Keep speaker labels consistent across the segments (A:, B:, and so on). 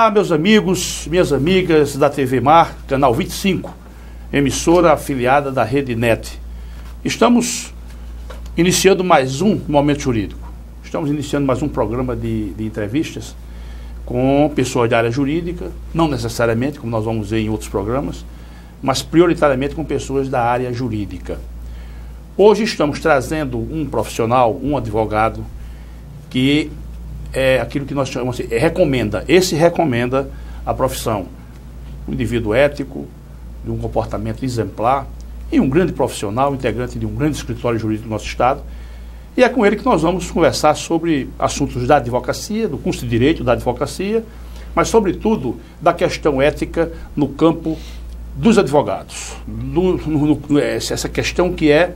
A: Olá, meus amigos, minhas amigas da TV Mar, canal 25, emissora afiliada da Rede NET. Estamos iniciando mais um Momento Jurídico. Estamos iniciando mais um programa de entrevistas com pessoas da área jurídica, não necessariamente, como nós vamos ver em outros programas, mas prioritariamente com pessoas da área jurídica. Hoje estamos trazendo um profissional, um advogado, que é aquilo que nós chamamos de recomenda a profissão. Um indivíduo ético, de um comportamento exemplar e um grande profissional, integrante de um grande escritório jurídico do nosso estado. E é com ele que nós vamos conversar sobre assuntos da advocacia, do curso de Direito da advocacia, mas sobretudo da questão ética no campo dos advogados. Essa questão que é,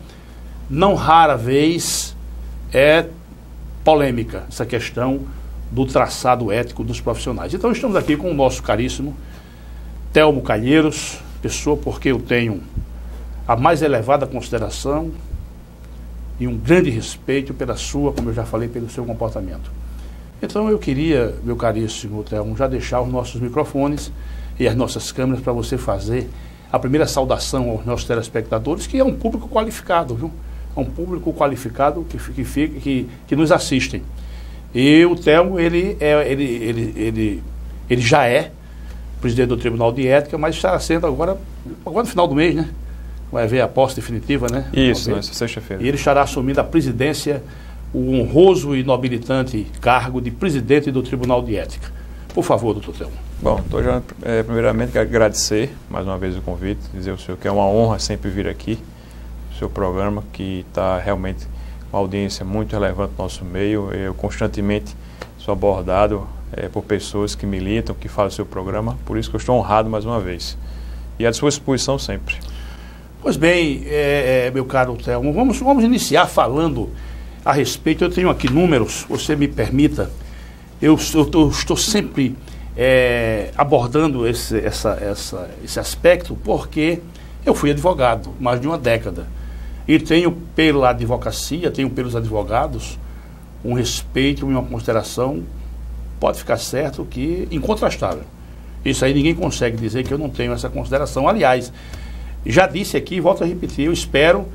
A: não rara vez, é polêmica, essa questão do traçado ético dos profissionais. Então estamos aqui com o nosso caríssimo Telmo Calheiros, pessoa porque eu tenho a mais elevada consideração e um grande respeito pela sua, como eu já falei, pelo seu comportamento. Então eu queria, meu caríssimo Telmo, já deixar os nossos microfones e as nossas câmeras para você fazer a primeira saudação aos nossos telespectadores, que é um público qualificado, viu? É um público qualificado que nos assistem. E o Telmo, ele já é presidente do Tribunal de Ética, mas está sendo agora no final do mês, né? Vai haver a posse definitiva, né?
B: Isso, nessa sexta-feira.
A: E ele estará assumindo a presidência, o honroso e nobilitante cargo de presidente do Tribunal de Ética. Por favor, doutor Telmo.
B: Bom, estou já, primeiramente, agradecer mais uma vez o convite, dizer ao senhor que é uma honra sempre vir aqui, o seu programa, que está realmente uma audiência muito relevante no nosso meio. Eu constantemente sou abordado por pessoas que militam, que fazem o seu programa, por isso que eu estou honrado mais uma vez. E à sua disposição sempre.
A: Pois bem, meu caro Telmo, vamos iniciar falando a respeito. Eu tenho aqui números, você me permita. Eu estou sempre abordando esse aspecto porque eu fui advogado mais de uma década e tenho pela advocacia, tenho pelos advogados um respeito e uma consideração, pode ficar certo, que incontrastável. Isso aí ninguém consegue dizer que eu não tenho essa consideração. Aliás, já disse aqui e volto a repetir, eu espero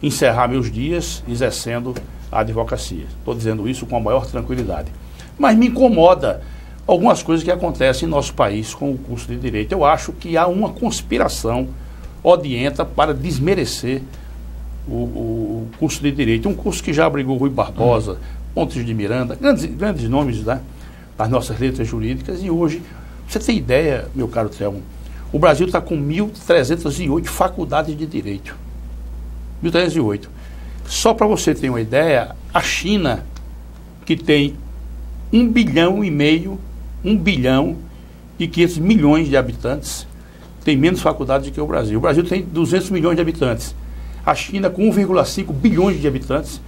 A: encerrar meus dias exercendo a advocacia. Estou dizendo isso com a maior tranquilidade. Mas me incomoda algumas coisas que acontecem em nosso país com o curso de Direito. Eu acho que há uma conspiração odienta para desmerecer o curso de Direito. Um curso que já abrigou Rui Barbosa, Pontes de Miranda, grandes nomes, né, das nossas letras jurídicas. E hoje, você tem ideia, meu caro Telmo, o Brasil está com 1.308 faculdades de Direito. 1.308. Só para você ter uma ideia, a China, que tem 1,5 bilhão e 500 milhões de habitantes, tem menos faculdades do que o Brasil. O Brasil tem 200 milhões de habitantes. A China, com 1,5 bilhões de habitantes,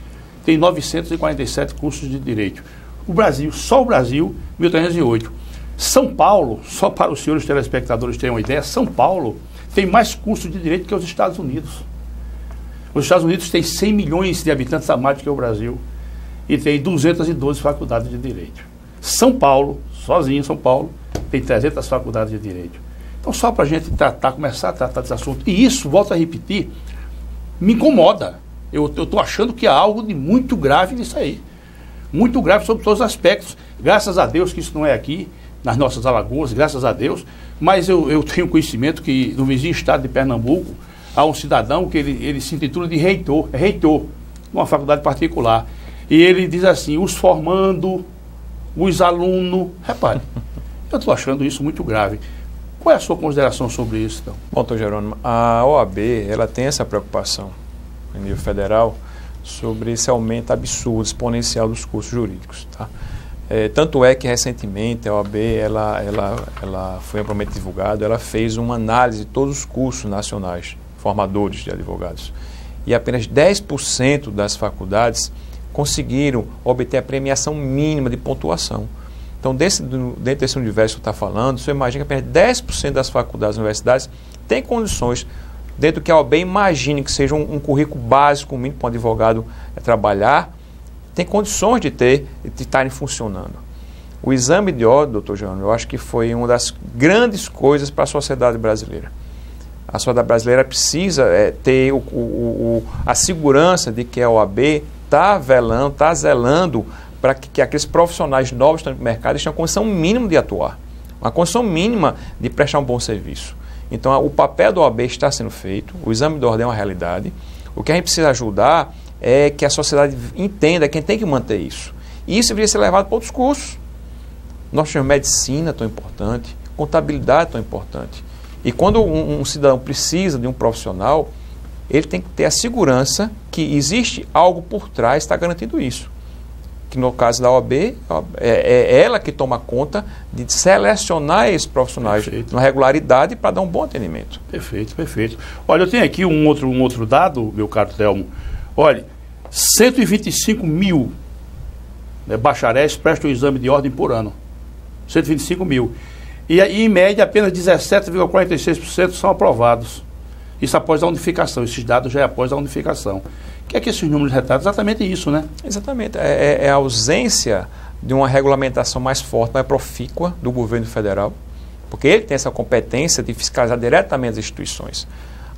A: tem 947 cursos de Direito. O Brasil, só o Brasil, 1.308. São Paulo, só para os senhores telespectadores terem uma ideia, São Paulo tem mais cursos de Direito que os Estados Unidos. Os Estados Unidos têm 100 milhões de habitantes a mais do que o Brasil e tem 212 faculdades de Direito. São Paulo, sozinho São Paulo, tem 300 faculdades de Direito. Então, só para a gente começar a tratar desse assunto, e isso, volto a repetir, me incomoda. Eu estou achando que há algo de muito grave nisso aí. Muito grave sobre todos os aspectos. Graças a Deus que isso não é aqui, nas nossas Alagoas, graças a Deus. Mas eu tenho conhecimento que no vizinho estado de Pernambuco há um cidadão que ele se intitula de reitor, numa faculdade particular. E ele diz assim, os formando, os alunos... Repare, eu estou achando isso muito grave. Qual é a sua consideração sobre isso, então?
B: Bom, doutor Jerônimo, a OAB, ela tem essa preocupação, em nível federal, sobre esse aumento absurdo, exponencial dos cursos jurídicos, tá? Tanto é que, recentemente, a OAB, ela foi amplamente divulgada, ela fez uma análise de todos os cursos nacionais, formadores de advogados. E apenas 10% das faculdades conseguiram obter a premiação mínima de pontuação. Então, dentro desse universo que está falando, você imagina que apenas 10% das faculdades e universidades têm condições, dentro do que a OAB imagine que seja um currículo básico, mínimo para um advogado trabalhar, tem condições de estarem funcionando. O exame de ordem, doutor Jerônimo, eu acho que foi uma das grandes coisas para a sociedade brasileira. A sociedade brasileira precisa ter a segurança de que a OAB está zelando para que aqueles profissionais novos que estão no mercado tenham a condição mínima de atuar, uma condição mínima de prestar um bom serviço. Então, o papel da OAB está sendo feito, o exame de ordem é uma realidade. O que a gente precisa ajudar é que a sociedade entenda quem tem que manter isso. E isso deveria ser levado para outros cursos. Nós temos medicina tão importante, contabilidade tão importante. E quando um cidadão precisa de um profissional, ele tem que ter a segurança que existe algo por trás que está garantindo isso. Que no caso da OAB, é ela que toma conta de selecionar esses profissionais na regularidade para dar um bom atendimento.
A: Perfeito, perfeito. Olha, eu tenho aqui um outro dado, meu caro Telmo. Olha, 125 mil bacharéis prestam o exame de ordem por ano. 125 mil. E em média, apenas 17,46% são aprovados. Isso após a unificação. Esses dados já é após a unificação. O que é que esses números retratam? Exatamente isso, né?
B: Exatamente. É a ausência de uma regulamentação mais forte, mais profícua do governo federal, porque ele tem essa competência de fiscalizar diretamente as instituições.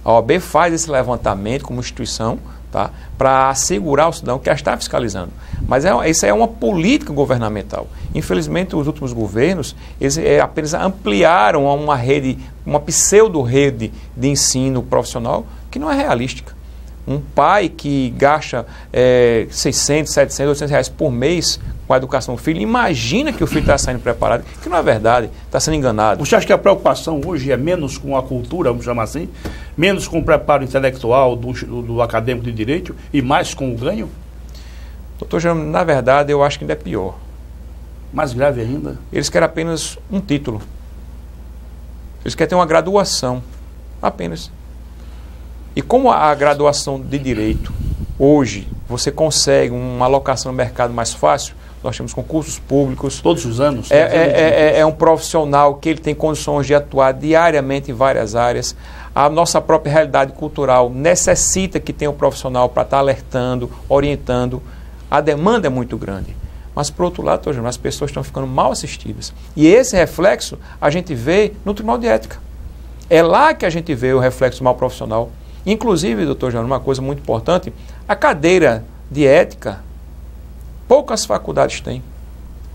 B: A OAB faz esse levantamento como instituição, tá, para assegurar o cidadão que a está fiscalizando. Mas isso é uma política governamental. Infelizmente, os últimos governos, eles apenas ampliaram uma pseudo-rede de ensino profissional que não é realística. Um pai que gasta 600, 700, 800 reais por mês com a educação do filho, imagina que o filho está saindo preparado, que não é verdade, está sendo enganado.
A: Você acha que a preocupação hoje é menos com a cultura, vamos chamar assim, menos com o preparo intelectual do acadêmico de direito e mais com o ganho?
B: Doutor Jerônimo, na verdade, eu acho que ainda é pior.
A: Mais grave ainda?
B: Eles querem apenas um título. Eles querem ter uma graduação, apenas. E como a graduação de direito, hoje, você consegue uma alocação no mercado mais fácil, nós temos concursos públicos.
A: Todos os anos?
B: É um profissional que ele tem condições de atuar diariamente em várias áreas. A nossa própria realidade cultural necessita que tenha um profissional para estar alertando, orientando. A demanda é muito grande. Mas, por outro lado, as pessoas estão ficando mal assistidas. E esse reflexo a gente vê no Tribunal de Ética. É lá que a gente vê o reflexo mal profissional. Inclusive, doutor João, uma coisa muito importante, a cadeira de ética, poucas faculdades têm.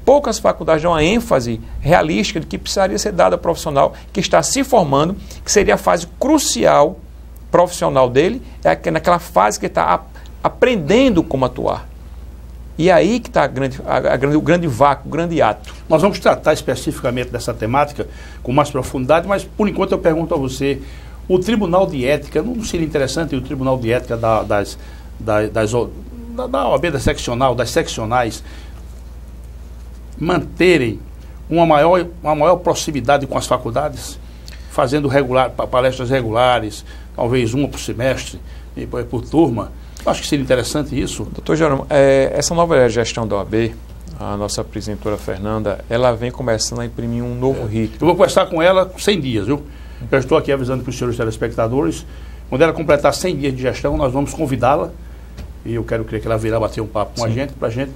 B: Poucas faculdades dão uma ênfase realística de que precisaria ser dada ao profissional que está se formando, que seria a fase crucial profissional dele, é naquela fase que ele está aprendendo como atuar. E aí que está o grande vácuo, o grande ato.
A: Nós vamos tratar especificamente dessa temática com mais profundidade, mas por enquanto eu pergunto a você, o Tribunal de Ética, não seria interessante o Tribunal de Ética da OAB, da seccional, das seccionais, manterem uma maior proximidade com as faculdades, fazendo palestras regulares, talvez uma por semestre, por turma? Eu acho que seria interessante isso.
B: Doutor Jerônimo, essa nova gestão da OAB, a nossa presidenta Fernanda, ela vem começando a imprimir um novo ritmo.
A: Eu vou conversar com ela 100 dias, viu? Eu estou aqui avisando para os senhores telespectadores, quando ela completar 100 dias de gestão, nós vamos convidá-la, e eu quero crer que ela virá bater um papo com a gente, para a gente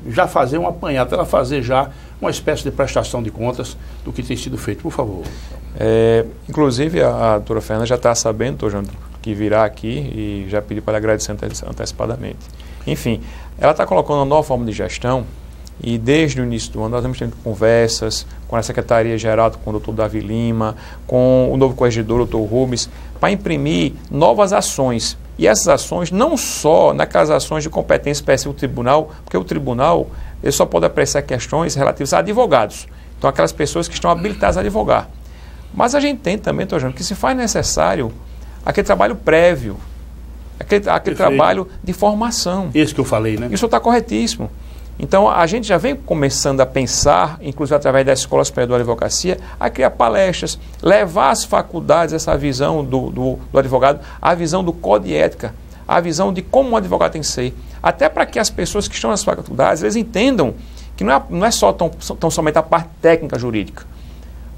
A: já fazer um apanhado, ela fazer já uma espécie de prestação de contas do que tem sido feito, por favor.
B: Inclusive, a doutora Fernanda já está sabendo, doutor João, que virá aqui e já pedi para agradecer antecipadamente. Enfim, ela está colocando uma nova forma de gestão e desde o início do ano nós estamos tendo conversas com a Secretaria-Geral, com o doutor Davi Lima, com o novo corregedor, o doutor Rubens, para imprimir novas ações. E essas ações não só naquelas ações de competência específica do tribunal, porque o tribunal ele só pode apreciar questões relativas a advogados. Então, aquelas pessoas que estão habilitadas a advogar. Mas a gente tem também, doutor João, que se faz necessário aquele trabalho prévio, aquele trabalho de formação.
A: Isso que eu falei, né?
B: Isso está corretíssimo. Então, a gente já vem começando a pensar, inclusive através da Escola Superior de Advocacia, a criar palestras, levar às faculdades essa visão do advogado, a visão do código de ética, a visão de como um advogado tem que ser. Até para que as pessoas que estão nas faculdades, eles entendam que não é só tão somente a parte técnica jurídica,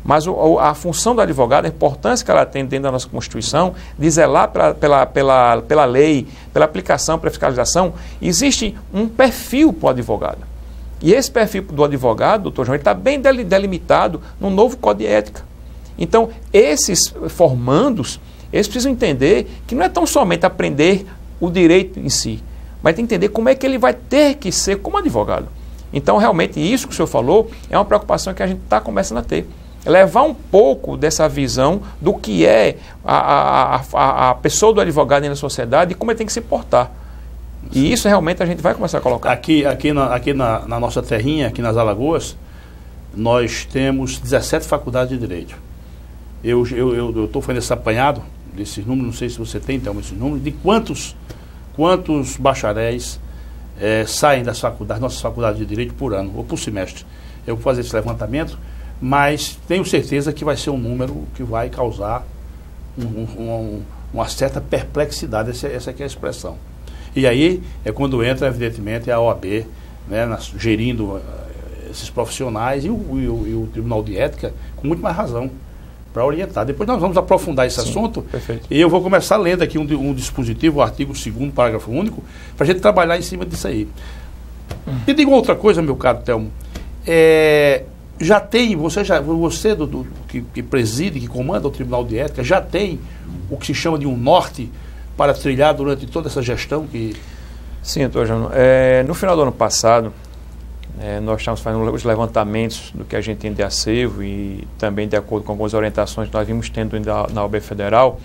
B: mas a função do advogado, a importância que ela tem dentro da nossa Constituição, de zelar pela lei, pela aplicação, pela fiscalização. Existe um perfil para o advogado. E esse perfil do advogado, doutor João, ele está bem delimitado no novo Código de Ética. Então, esses formandos, eles precisam entender que não é tão somente aprender o direito em si, mas tem que entender como é que ele vai ter que ser como advogado. Então, realmente, isso que o senhor falou é uma preocupação que a gente está começando a ter. Levar um pouco dessa visão do que é a pessoa do advogado na sociedade e como ele tem que se portar. E isso realmente a gente vai começar a colocar.
A: Aqui na nossa terrinha, aqui nas Alagoas, nós temos 17 faculdades de Direito. Eu estou fazendo esse apanhado desses números, não sei se você tem então esses números, de quantos bacharéis saem das nossas faculdades de Direito por ano, ou por semestre. Eu vou fazer esse levantamento, mas tenho certeza que vai ser um número que vai causar uma certa perplexidade, essa aqui é a expressão. E aí é quando entra, evidentemente, a OAB, né, gerindo esses profissionais e o Tribunal de Ética com muito mais razão para orientar. Depois nós vamos aprofundar esse assunto.
B: Perfeito.
A: E eu vou começar lendo aqui um dispositivo, o artigo 2º, parágrafo único, para a gente trabalhar em cima disso aí. E digo outra coisa, meu caro Thelmo. Já tem, você que preside, que comanda o Tribunal de Ética, já tem o que se chama de um norte para trilhar durante toda essa gestão?
B: Sim, doutor João. No final do ano passado, nós estamos fazendo os levantamentos do que a gente tem de acervo e também de acordo com algumas orientações que nós vimos tendo na OAB Federal.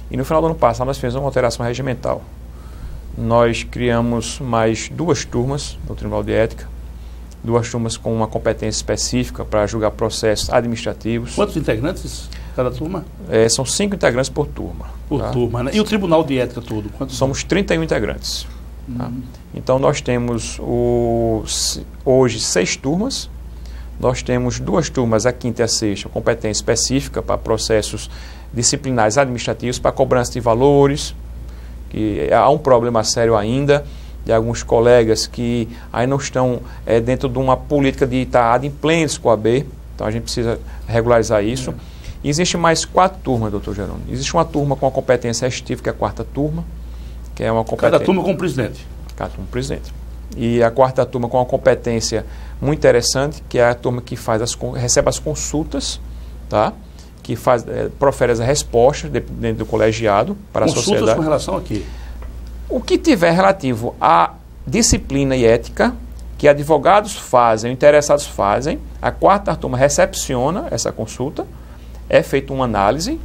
B: E no final do ano passado nós fizemos uma alteração regimental. Nós criamos mais 2 turmas no Tribunal de Ética, 2 turmas com uma competência específica para julgar processos administrativos.
A: Quantos integrantes cada turma?
B: São 5 integrantes por turma.
A: Por turma, né? E o Tribunal de Ética todo?
B: Somos 31 integrantes. Tá? Então nós temos hoje 6 turmas. Nós temos 2 turmas, a quinta e a sexta, competência específica para processos disciplinares administrativos, para cobrança de valores, que há um problema sério ainda de alguns colegas que aí não estão dentro de uma política de estar adimplentes com a AB, então a gente precisa regularizar isso. E existe mais 4 turmas, doutor Jerônimo. Existe uma turma com a competência restritiva, que é a 4ª turma, que é uma competência...
A: Cada turma com o presidente.
B: Cada turma com o presidente. E a 4ª turma com uma competência muito interessante, que é a turma que recebe as consultas, tá? Que profere as respostas dentro do colegiado para a sociedade.
A: Consultas com relação a quê?
B: O que tiver relativo à disciplina e ética, que advogados fazem, interessados fazem, a 4ª turma recepciona essa consulta, é feita uma análise,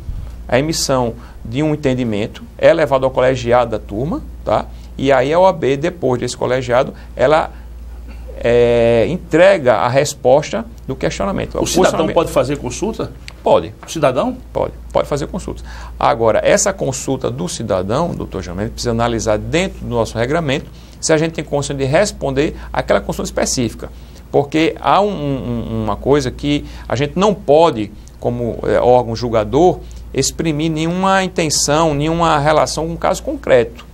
B: a emissão de um entendimento, é levado ao colegiado da turma, tá? E aí a OAB, depois desse colegiado, ela entrega a resposta do questionamento.
A: O cidadão pode fazer consulta?
B: Pode.
A: O cidadão?
B: Pode fazer consulta. Agora, essa consulta do cidadão, doutor João, ele precisa analisar dentro do nosso regramento se a gente tem condição de responder aquela consulta específica. Porque há uma coisa que a gente não pode, como órgão julgador, exprimir nenhuma intenção, nenhuma relação com um caso concreto,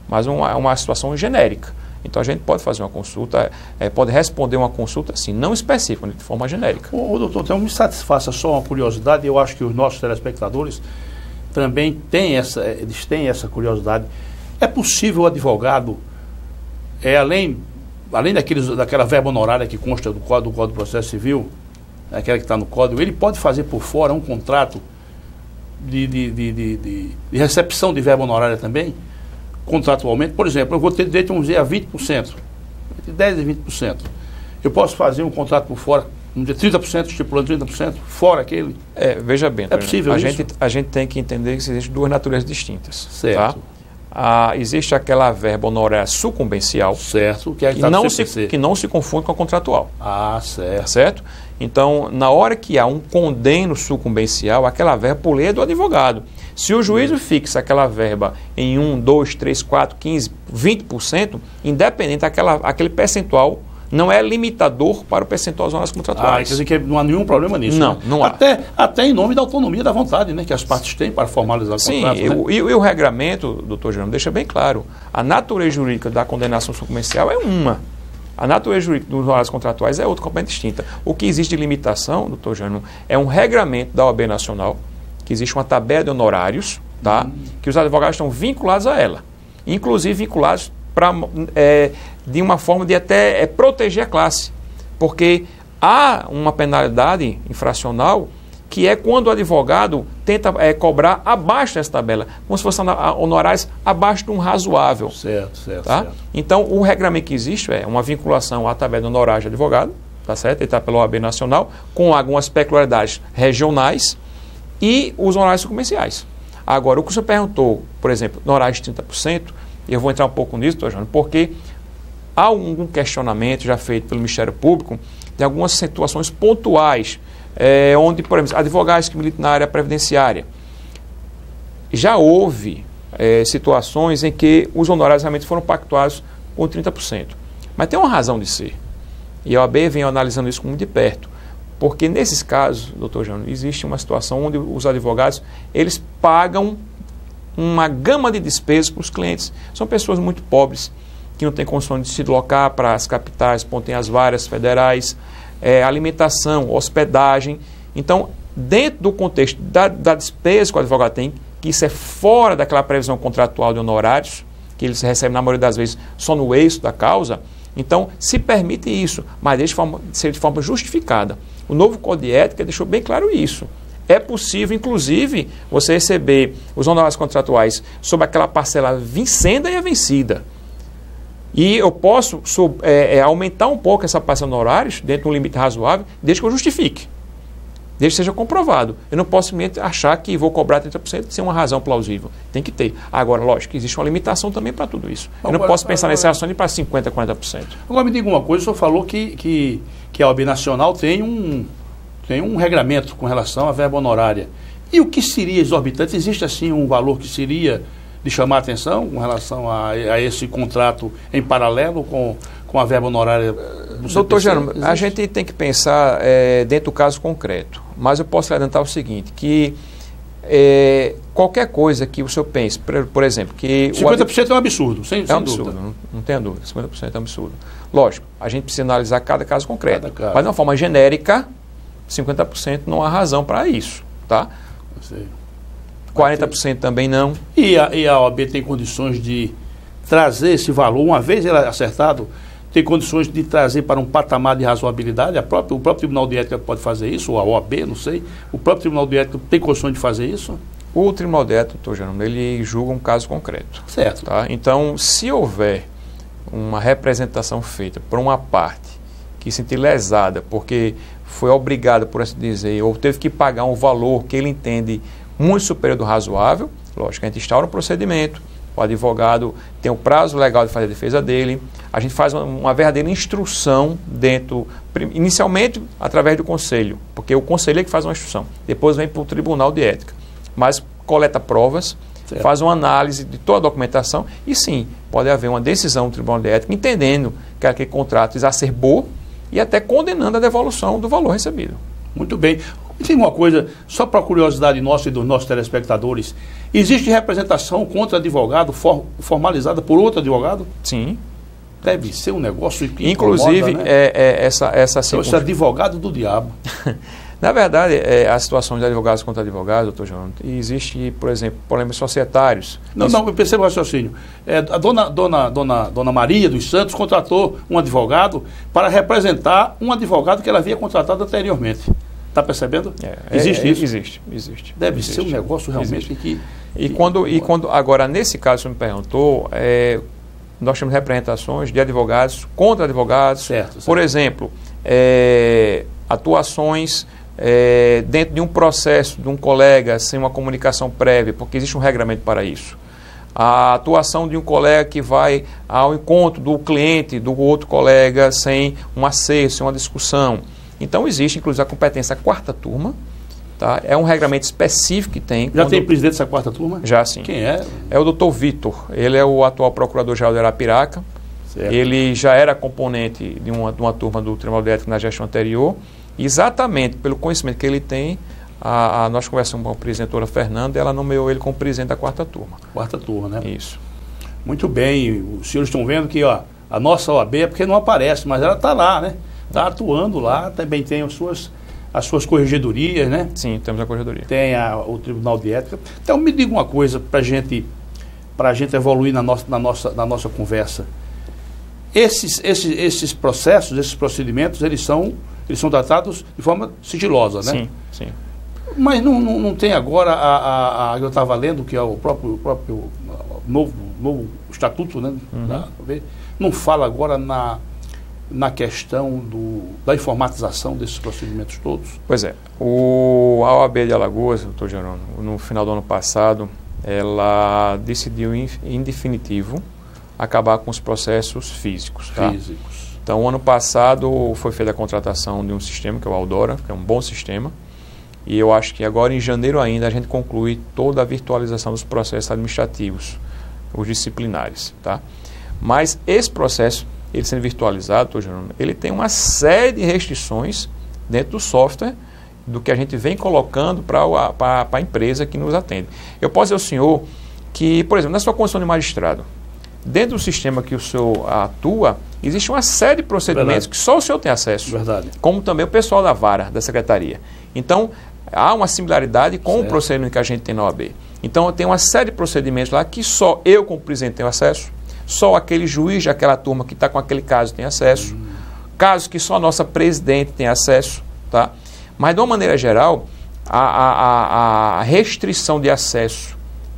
B: mas uma situação genérica. Então a gente pode fazer uma consulta, pode responder uma consulta assim, não específica, de forma genérica.
A: Doutor, então me satisfaça só uma curiosidade, eu acho que os nossos telespectadores também têm essa curiosidade. É possível o advogado, além daquela verba honorária que consta do Código do Processo Civil, aquela que está no Código, ele pode fazer por fora um contrato de recepção de verba honorária também? Contratualmente, por exemplo, eu vou ter direito, vamos dizer, a 20%, entre 10% e 20%. Eu posso fazer um contrato por fora, vamos dizer, 30%, estipulando 30%, fora aquele?
B: Veja bem,
A: é possível isso?
B: A gente tem que entender que existem 2 naturezas distintas.
A: Certo.
B: Tá? Existe aquela verba honorária sucumbencial,
A: certo,
B: que não se confunde com a contratual.
A: Certo.
B: Tá certo? Então, na hora que há um condeno sucumbencial, aquela verba por lei é do advogado. Se o juízo fixa aquela verba em 1, 2, 3, 4, 15, 20%, independente aquele percentual, não é limitador para o percentual das horas contratuais.
A: Quer dizer que não há nenhum problema nisso.
B: Não há.
A: Até em nome da autonomia da vontade, né, que as partes têm para formalizar o contrato.
B: Sim, né? E o regramento, doutor Jerônimo, deixa bem claro, a natureza jurídica da condenação sucumbencial é uma. A natureza jurídica dos horários contratuais é outra, completamente distinta. O que existe de limitação, doutor Jerônimo, é um regramento da OAB Nacional, que existe uma tabela de honorários, tá? Que os advogados estão vinculados a ela. Inclusive vinculados de uma forma de até proteger a classe. Porque há uma penalidade infracional que é quando o advogado tenta cobrar abaixo dessa tabela, como se fossem honorários abaixo de um razoável.
A: Certo, certo,
B: tá?
A: certo.
B: Então, o regramento que existe é uma vinculação à tabela de honorário de advogado, tá certo? Ele está pela OAB Nacional, com algumas peculiaridades regionais e os honorários comerciais. Agora, o que você perguntou, por exemplo, honorários de 30%, eu vou entrar um pouco nisso, Jânio, porque há um questionamento já feito pelo Ministério Público de algumas situações pontuais, onde, por exemplo, advogados que militam na área previdenciária. Já houve situações em que os honorários realmente foram pactuados com 30%. Mas tem uma razão de ser. E a OAB vem analisando isso muito de perto. Porque nesses casos, doutor Jânio, existe uma situação onde os advogados, eles pagam uma gama de despesas para os clientes. São pessoas muito pobres, que não têm condições de se deslocar para as capitais, onde tem as várias federais, alimentação, hospedagem. Então, dentro do contexto da despesa que o advogado tem, que isso é fora daquela previsão contratual de honorários, que eles recebem, na maioria das vezes, só no êxito da causa, então, se permite isso, mas deixa ser de forma justificada. O novo Código de Ética deixou bem claro isso. É possível, inclusive, você receber os honorários contratuais sobre aquela parcela vincenda e a vencida. E eu posso aumentar um pouco essa parcela de honorários dentro de um limite razoável, desde que eu justifique. Desde que seja comprovado. Eu não posso simplesmente achar que vou cobrar 30% sem uma razão plausível. Tem que ter. Agora, lógico, existe uma limitação também para tudo isso. Eu não posso pensar nessa ação de para 50%, 40%.
A: Agora me diga uma coisa, o senhor falou que a OAB Nacional tem um regramento com relação à verba honorária. E o que seria exorbitante? Existe assim um valor que seria de chamar a atenção com relação a esse contrato em paralelo com a verba honorária do CPC?
B: Doutor Jânio, a gente tem que pensar dentro do caso concreto. Mas eu posso lhe adiantar o seguinte, que qualquer coisa que o senhor pense, por exemplo, que...
A: 50% é um absurdo, sem
B: um absurdo,
A: dúvida.
B: Não tenha dúvida, 50% é um absurdo. Lógico, a gente precisa analisar cada caso concreto.
A: Cada caso.
B: Mas de uma forma genérica, 50% não há razão para isso, tá?
A: Eu sei.
B: 40% também não.
A: E a OAB tem condições de trazer esse valor, uma vez ele acertado, tem condições de trazer para um patamar de razoabilidade? O próprio Tribunal de Ética pode fazer isso, ou a OAB, não sei. O próprio Tribunal de Ética tem condições de fazer isso?
B: O Tribunal de Ética, doutor Jânio, ele julga um caso concreto.
A: Certo.
B: Tá? Então, se houver uma representação feita por uma parte que se sentir lesada porque foi obrigada, por assim dizer, ou teve que pagar um valor que ele entende muito superior do razoável, lógico, a gente instaura um procedimento, o advogado tem o prazo legal de fazer a defesa dele, a gente faz uma verdadeira instrução inicialmente através do conselho, porque o conselho é que faz uma instrução, depois vem para o Tribunal de Ética, mas coleta provas, certo, faz uma análise de toda a documentação e sim, pode haver uma decisão do Tribunal de Ética entendendo que aquele contrato exacerbou e até condenando a devolução do valor recebido.
A: Muito bem. E tem uma coisa, só para curiosidade nossa e dos nossos telespectadores, existe representação contra advogado formalizada por outro advogado?
B: Sim.
A: Deve ser um negócio que
B: inclusive,
A: incomoda, né?
B: essa
A: Esse advogado do diabo.
B: Na verdade, a situação de advogados contra advogados, doutor João, existe, por exemplo, problemas societários.
A: Não, eu percebo o raciocínio. A dona Maria dos Santos contratou um advogado para representar um advogado que ela havia contratado anteriormente. Está percebendo? Existe isso?
B: Existe.
A: Deve ser um negócio realmente que...
B: Agora, nesse caso, você me perguntou, nós temos representações de advogados contra advogados.
A: Certo.
B: Por exemplo, atuações dentro de um processo de um colega sem uma comunicação prévia, porque existe um regramento para isso. A atuação de um colega que vai ao encontro do cliente, do outro colega, sem um acerto, sem uma discussão. Então, existe, inclusive, a competência quarta turma. Tá? É um regramento específico que tem.
A: Já tem presidente dessa quarta turma?
B: Já, sim.
A: Quem é?
B: É o doutor Vitor. Ele é o atual procurador-geral de Arapiraca.
A: Certo.
B: Ele já era componente de uma turma do Tribunal de Ética na gestão anterior. Exatamente pelo conhecimento que ele tem, nós conversamos com a presidenta Fernanda e ela nomeou ele como presidente da quarta turma.
A: Quarta turma, né?
B: Isso.
A: Muito bem. Os senhores estão vendo que a nossa OAB é porque não aparece, mas ela está lá, né? Está atuando lá, também tem as suas corregedorias, né?
B: Sim, temos a corregedoria.
A: Tem o Tribunal de Ética. Então, me diga uma coisa para a gente para a gente evoluir na nossa conversa. Esses processos, esses procedimentos, eles são tratados de forma sigilosa, né?
B: Sim, sim.
A: Mas não tem agora, eu estava lendo, que é o próprio novo estatuto, né? Não fala agora na questão da informatização desses procedimentos todos?
B: Pois é. A OAB de Alagoas, doutor Jerônimo, no final do ano passado, ela decidiu em definitivo acabar com os processos físicos. Tá?
A: Físicos.
B: Então, ano passado foi feita a contratação de um sistema, que é o Aldora, que é um bom sistema, e eu acho que agora, em janeiro ainda, a gente conclui toda a virtualização dos processos administrativos, os disciplinares. Tá? Mas esse processo, ele sendo virtualizado, doutor Jerônimo, ele tem uma série de restrições dentro do software do que a gente vem colocando para a empresa que nos atende. Eu posso dizer ao senhor que, por exemplo, na sua condição de magistrado, dentro do sistema que o senhor atua, existe uma série de procedimentos que só o senhor tem acesso.
A: Verdade.
B: Como também o pessoal da vara, da secretaria. Então, há uma similaridade com o procedimento que a gente tem na OAB. Então, tem uma série de procedimentos lá que só eu, como presidente, tenho acesso. Só aquele juiz daquela turma que está com aquele caso tem acesso. Casos que só a nossa presidente tem acesso. Tá? Mas, de uma maneira geral, a restrição de acesso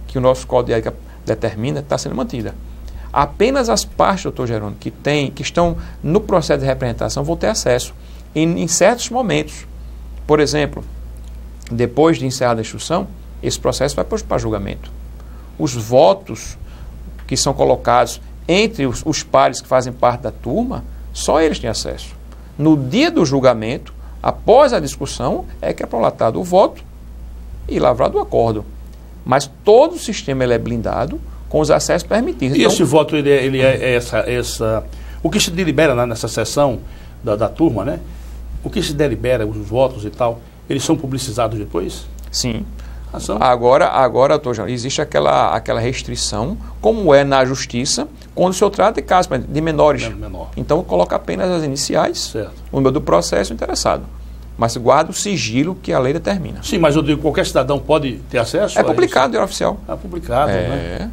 B: que o nosso Código de Ética determina está sendo mantida. Apenas as partes, doutor Jerônimo, que estão no processo de representação vão ter acesso. Em certos momentos, por exemplo, depois de encerrada a instrução, esse processo vai para julgamento. Os votos que são colocados entre os pares que fazem parte da turma, só eles têm acesso. No dia do julgamento, após a discussão, é que é prolatado o voto e lavrado o acordo. Mas todo o sistema ele é blindado com os acessos permitidos.
A: E
B: então,
A: esse voto, ele é essa... O que se delibera nessa sessão da turma, né? O que se delibera, os votos e tal, eles são publicizados depois?
B: Sim. Agora, doutor João, existe aquela restrição, como é na justiça, quando o senhor trata de casos de menores.
A: Menor.
B: Então, coloca apenas as iniciais,
A: certo,
B: o número do processo interessado. Mas guarda o sigilo que a lei determina.
A: Sim, mas eu digo, qualquer cidadão pode ter acesso?
B: É publicado no Diário Oficial.
A: É publicado, né?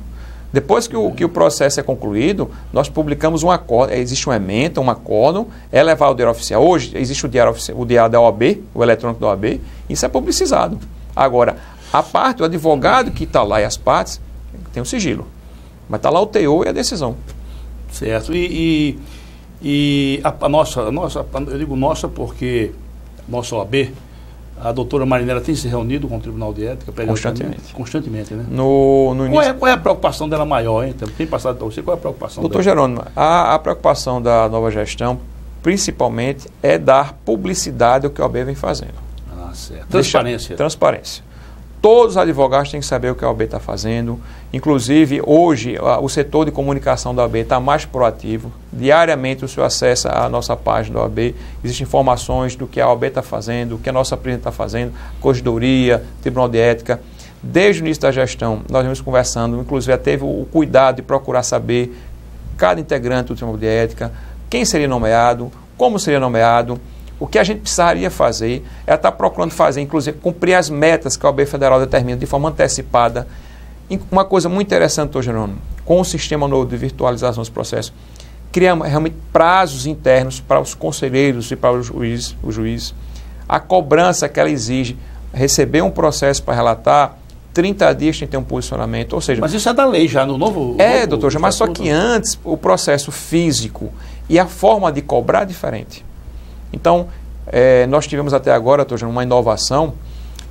B: Depois que o processo é concluído, nós publicamos um acórdão, existe uma ementa, um acórdão, é levado ao Diário Oficial. Hoje existe o diário da OAB, o eletrônico da OAB, isso é publicizado. Agora, a parte, o advogado que está lá e as partes, tem o sigilo. Mas está lá o teor e a decisão.
A: Certo. E a nossa, eu digo nossa porque nossa OAB, a doutora Marinela tem se reunido com o Tribunal de Ética constantemente, né?
B: No início...
A: Qual é a preocupação dela maior, hein? Tem passado para você, qual é a preocupação
B: doutor
A: dela?
B: Jerônimo, a preocupação da nova gestão, principalmente, é dar publicidade ao que a OAB vem fazendo.
A: Ah, certo. Transparência.
B: Transparência. Todos os advogados têm que saber o que a OAB está fazendo. Inclusive, hoje, o setor de comunicação da OAB está mais proativo. Diariamente, o senhor acessa a nossa página da OAB. Existem informações do que a OAB está fazendo, o que a nossa presidente está fazendo, Corregedoria, Tribunal de Ética. Desde o início da gestão, nós vimos conversando, inclusive, teve o cuidado de procurar saber cada integrante do Tribunal de Ética, quem seria nomeado, como seria nomeado. O que a gente precisaria fazer é estar procurando fazer, inclusive, cumprir as metas que a OAB Federal determina de forma antecipada. Uma coisa muito interessante, doutor Jerônimo, com o sistema novo de virtualização dos processos, criamos realmente prazos internos para os conselheiros e para os juízes. A cobrança que ela exige, receber um processo para relatar, 30 dias tem que ter um posicionamento, ou seja...
A: Mas isso é da lei já, no novo...
B: doutor, mas só que antes o processo físico e a forma de cobrar é diferente. Então, nós tivemos até agora, doutor, uma inovação,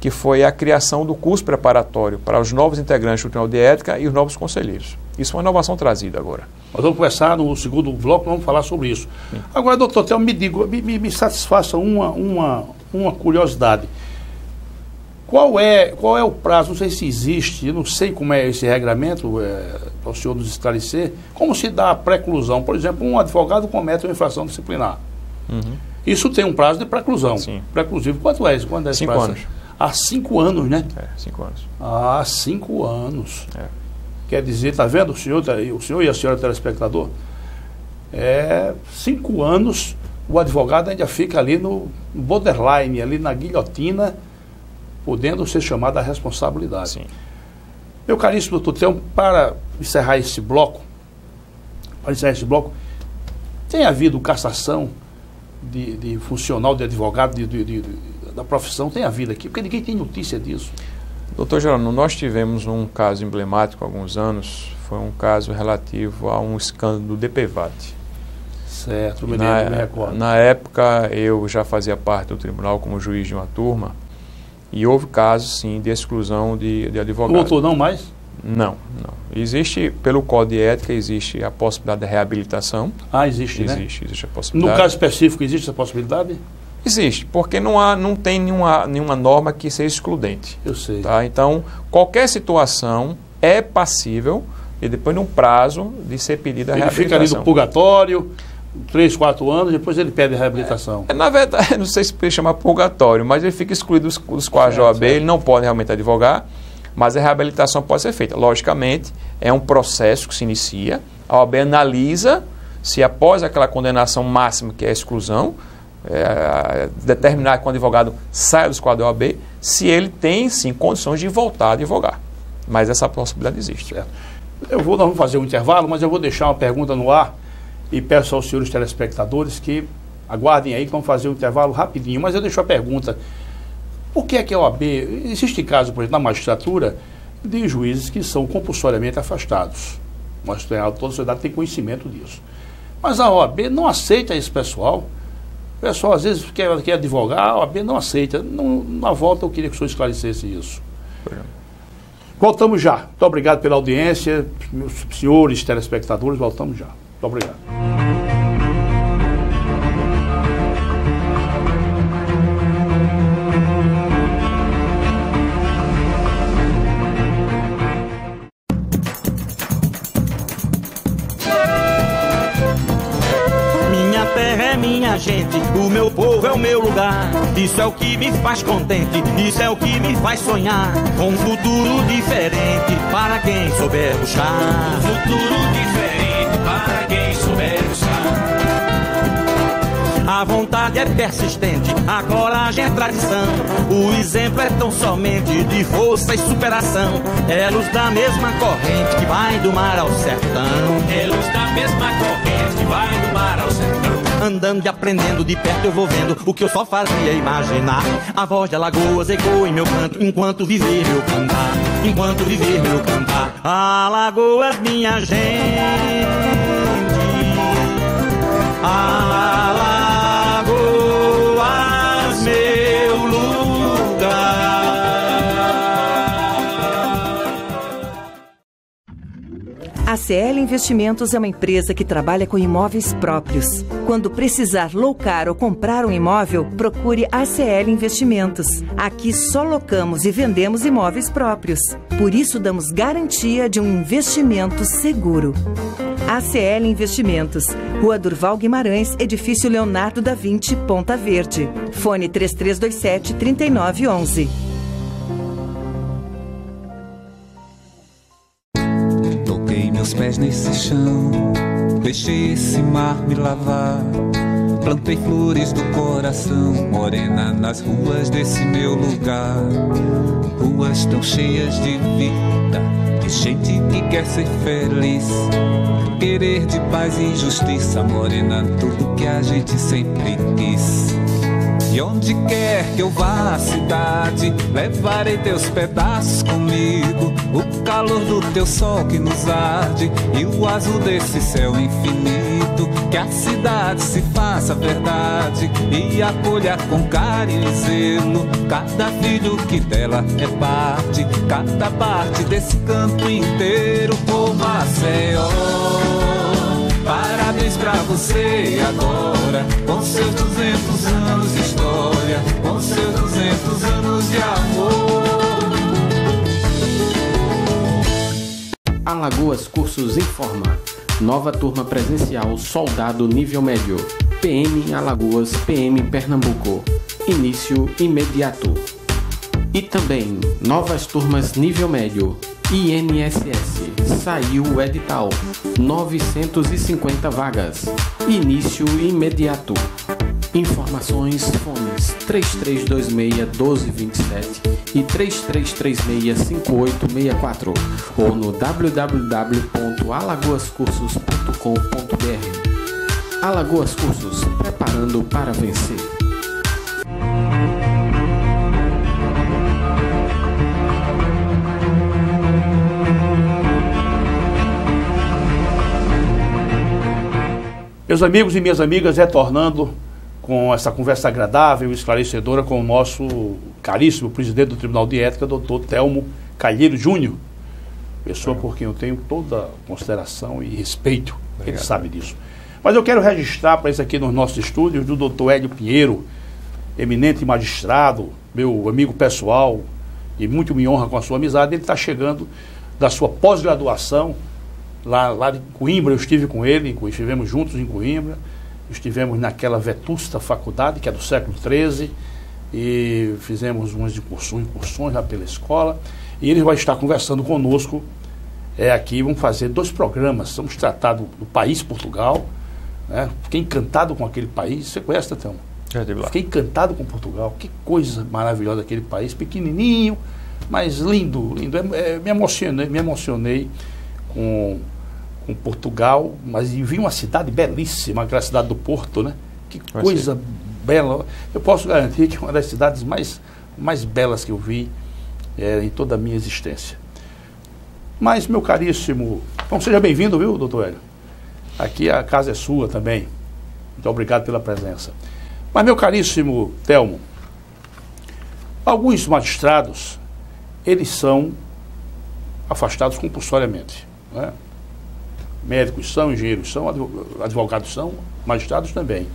B: que foi a criação do curso preparatório para os novos integrantes do Tribunal de Ética e os novos conselheiros. Isso é uma inovação trazida agora.
A: Nós vamos conversar no segundo bloco, vamos falar sobre isso. Sim. Agora, doutor, então me satisfaça uma curiosidade. Qual é o prazo? Não sei se existe, eu não sei como é esse regramento, para o senhor nos esclarecer. Como se dá a pré-clusão? Por exemplo, um advogado comete uma infração disciplinar. Isso tem um prazo de pré-clusão. Pré-clusivo, quanto é isso? Quando é esse
B: 5
A: prazo?
B: anos.
A: Há 5 anos, né?
B: 5 anos.
A: Há 5 anos. Quer dizer, está vendo o senhor e a senhora telespectador? 5 anos, o advogado ainda fica ali no borderline, ali na guilhotina, podendo ser chamado à responsabilidade.
B: Sim.
A: Meu caríssimo doutor Telmo, para encerrar esse bloco, tem havido cassação de funcional, de advogado, da profissão? Tem havido aqui? Porque ninguém tem notícia disso.
B: Doutor Geraldo, nós tivemos um caso emblemático há alguns anos, foi um caso relativo a um escândalo do DPVAT.
A: Certo, me recordo.
B: Na época, eu já fazia parte do tribunal como juiz de uma turma, e houve casos, sim, de exclusão de advogado.
A: Não voltou não mais?
B: Não. Existe, pelo Código de Ética, existe a possibilidade de reabilitação.
A: Existe, né?
B: Existe a possibilidade.
A: No caso específico, existe essa possibilidade?
B: Existe, porque não tem nenhuma norma que seja excludente.
A: Eu sei.
B: Tá? Então, qualquer situação é passível, e depois de um prazo, de ser pedida a reabilitação.
A: Ele fica ali no purgatório, 3, 4 anos, depois ele pede a reabilitação.
B: Na verdade, não sei se pode chamar purgatório, mas ele fica excluído dos quadros da OAB, ele não pode realmente advogar, mas a reabilitação pode ser feita. Logicamente, é um processo que se inicia, a OAB analisa se após aquela condenação máxima, que é a exclusão, determinar que o advogado saia dos quadros da OAB, se ele tem, sim, condições de voltar a advogar. Mas essa possibilidade existe.
A: Certo. Nós vamos fazer um intervalo, mas eu vou deixar uma pergunta no ar e peço aos senhores telespectadores que aguardem aí que vamos fazer um intervalo rapidinho. Mas eu deixo a pergunta: por que é que a OAB, existe caso, por exemplo, na magistratura, de juízes que são compulsoriamente afastados? Mas toda a sociedade tem conhecimento disso. Mas a OAB não aceita esse pessoal. O pessoal às vezes quer advogar, a OAB não aceita. Na volta eu queria que o senhor esclarecesse isso. Voltamos já. Muito obrigado pela audiência, meus senhores telespectadores, voltamos já. Muito obrigado.
C: Minha terra é minha gente, o meu povo é o meu lugar. Isso é o que me faz contente, isso é o que me faz sonhar. Com um futuro diferente para quem souber buscar. Um futuro diferente para quem souber buscar. A vontade é persistente, a coragem é tradição. O exemplo é tão somente de força e superação. É luz da mesma corrente que vai do mar ao sertão. É luz da mesma corrente que vai do mar ao sertão. Andando e aprendendo de perto eu vou vendo o que eu só fazia imaginar. A voz de Alagoas ecoa em meu canto enquanto viver meu cantar. Enquanto viver meu cantar. Alagoas, minha gente. Alagoas, meu lugar.
D: A CL Investimentos é uma empresa que trabalha com imóveis próprios. Quando precisar locar ou comprar um imóvel, procure a CL Investimentos. Aqui só locamos e vendemos imóveis próprios. Por isso damos garantia de um investimento seguro. ACL Investimentos, Rua Durval Guimarães, Edifício Leonardo da Vinci, Ponta Verde. Fone 3327-3911.
E: Toquei meus pés nesse chão, deixei esse mar me lavar. Plantei flores do coração, morena, nas ruas desse meu lugar. Ruas tão cheias de vida, de gente que quer ser feliz. Querer de paz e justiça, morena, tudo que a gente sempre quis. E onde quer que eu vá à cidade, levarei teus pedaços comigo. O calor do teu sol que nos arde e o azul desse céu infinito. Que a cidade se faça verdade e acolha com carinho e zelo cada filho que dela é parte, cada parte desse canto inteiro. Ô Maceió, parabéns pra você agora, com seus 200 anos de história, com seus 200 anos de amor.
F: Alagoas Cursos Informa. Nova turma presencial Soldado Nível Médio. PM Alagoas, PM Pernambuco. Início imediato. E também novas turmas Nível Médio. INSS. Saiu o edital. 950 vagas. Início imediato. Informações, fones 3326-1227 e 3336-5864 ou no www.alagoascursos.com.br. Alagoas Cursos, preparando para vencer.
A: Meus amigos e minhas amigas, retornando com essa conversa agradável e esclarecedora com o nosso caríssimo presidente do Tribunal de Ética, doutor Telmo Calheiro Júnior, pessoa por quem eu tenho toda consideração e respeito. Obrigado. Ele sabe disso. Mas eu quero registrar para isso aqui nos nossos estúdios do doutor Hélio Pinheiro, eminente magistrado, meu amigo pessoal, e muito me honra com a sua amizade. Ele está chegando da sua pós-graduação, lá em Coimbra. Eu estive com ele, estivemos juntos em Coimbra, estivemos naquela vetusta faculdade, que é do século XIII, e fizemos umas incursões lá pela escola, e ele vai estar conversando conosco aqui. Vamos fazer 2 programas, vamos tratar do país Portugal, né? Fiquei encantado com aquele país. Você conhece, Telmo?
B: Já estive lá.
A: Fiquei encantado com Portugal, que coisa maravilhosa aquele país, pequenininho, mas lindo, lindo. Me emocionei com Portugal, mas vi uma cidade belíssima, aquela cidade do Porto, né? Que coisa bela. Eu posso garantir que é uma das cidades mais belas que eu vi em toda a minha existência. Mas, meu caríssimo, então seja bem-vindo, viu, doutor Hélio? Aqui a casa é sua também. Muito obrigado pela presença. Mas, meu caríssimo Telmo, alguns magistrados, eles são afastados compulsoriamente, né? Médicos são, engenheiros são, advogados são, magistrados também.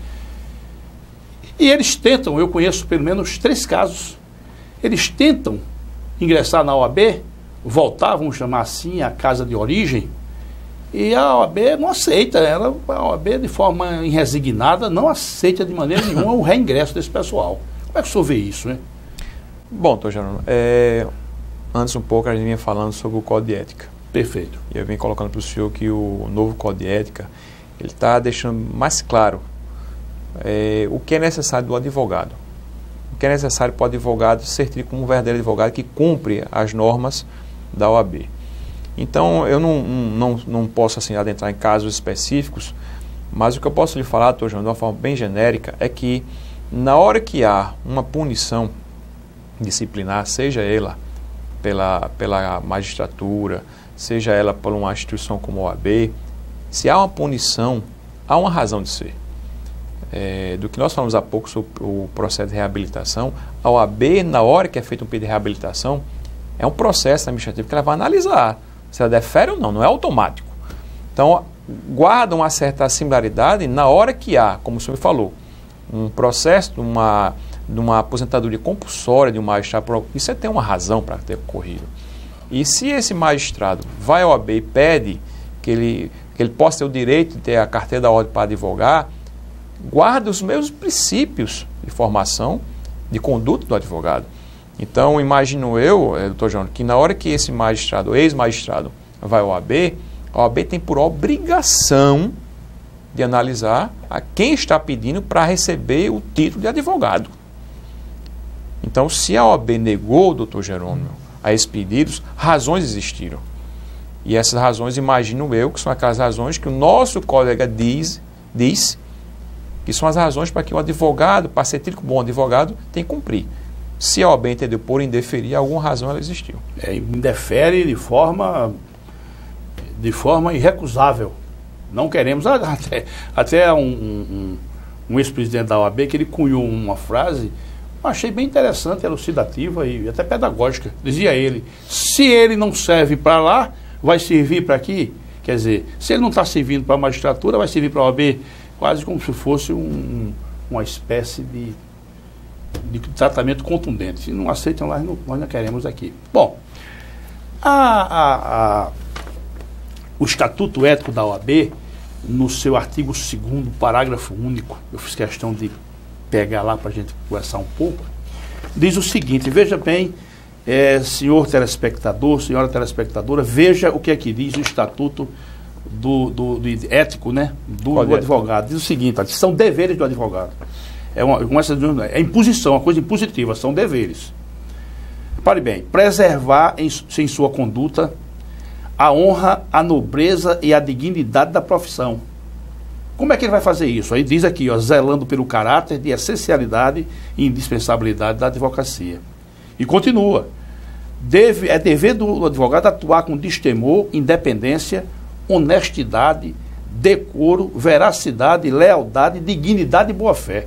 A: E eles tentam, eu conheço pelo menos 3 casos, eles tentam ingressar na OAB, voltar, vamos chamar assim, à casa de origem, e a OAB não aceita. A OAB, de forma irresignada, não aceita de maneira nenhuma o reingresso desse pessoal. Como é que o senhor vê isso, né?
B: Bom, doutor Jerônimo, antes um pouco a gente vinha falando sobre o Código de Ética.
A: Perfeito.
B: E eu venho colocando para o senhor que o novo Código de Ética, ele está deixando mais claro o que é necessário do advogado. O que é necessário para o advogado ser tido como um verdadeiro advogado que cumpre as normas da OAB. Então, eu não posso assim, adentrar em casos específicos, mas o que eu posso lhe falar, doutor João, de uma forma bem genérica, é que na hora que há uma punição disciplinar, seja ela pela magistratura, seja ela por uma instituição como a OAB, se há uma punição, há uma razão de ser. Do que nós falamos há pouco sobre o processo de reabilitação, a OAB, na hora que é feito um pedido de reabilitação, é um processo administrativo que ela vai analisar se ela defere ou não, não é automático. Então, guarda uma certa similaridade na hora que há, como o senhor falou, um processo de uma aposentadoria compulsória de um magistrado, isso tem uma razão para ter ocorrido. E se esse magistrado vai ao OAB e pede que ele possa ter o direito de ter a carteira da ordem para advogar, guarda os mesmos princípios de formação, de conduta do advogado. Então, imagino eu, doutor João, que na hora que esse magistrado, ex-magistrado, vai ao OAB, a OAB tem por obrigação de analisar a quem está pedindo para receber o título de advogado. Então, se a OAB negou, doutor Jerônimo, a esses pedidos, razões existiram. E essas razões, imagino eu, que são aquelas razões que o nosso colega diz que são as razões para que o advogado, para ser tido como bom advogado, tem que cumprir. Se a OAB entendeu por indeferir, alguma razão ela existiu.
A: Indefere de forma irrecusável. Não queremos. Até um ex-presidente da OAB, que ele cunhou uma frase, achei bem interessante, elucidativa e até pedagógica. Dizia ele: se ele não serve para lá, vai servir para aqui? Quer dizer, se ele não está servindo para a magistratura, vai servir para a OAB, quase como se fosse uma espécie de tratamento contundente. Se não aceitam lá, nós não queremos aqui. Bom, o Estatuto Ético da OAB, no seu artigo 2º, parágrafo único, eu fiz questão de pegar lá para a gente conversar um pouco, diz o seguinte: veja bem, senhor telespectador, senhora telespectadora, veja o que é que diz o Estatuto do Ético, né, do advogado. Diz o seguinte: são deveres do advogado. É imposição, uma coisa impositiva, são deveres. Repare bem, preservar em sua conduta a honra, a nobreza e a dignidade da profissão. Como é que ele vai fazer isso? Aí diz aqui, ó, zelando pelo caráter de essencialidade e indispensabilidade da advocacia. E continua. É dever do advogado atuar com destemor, independência, honestidade, decoro, veracidade, lealdade, dignidade e boa-fé.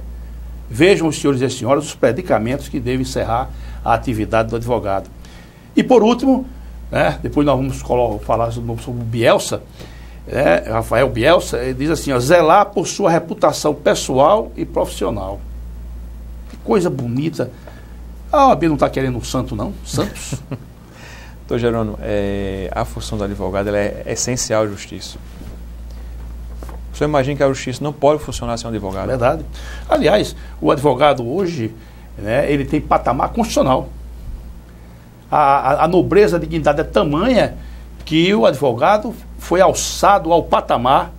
A: Vejam, os senhores e as senhoras, os predicamentos que devem encerrar a atividade do advogado. E por último, né, depois nós vamos falar sobre o Bielsa, Rafael Bielsa, ele diz assim, ó, zelar por sua reputação pessoal e profissional. Que coisa bonita. A OAB não está querendo um santo, não? Santos?
B: Doutor Jerônimo, a função do advogado ela é essencial à justiça. Você imagina que a justiça não pode funcionar sem um advogado.
A: É verdade. Aliás, o advogado hoje, né, ele tem patamar constitucional. A nobreza, a dignidade é tamanha que o advogado foi alçado ao patamar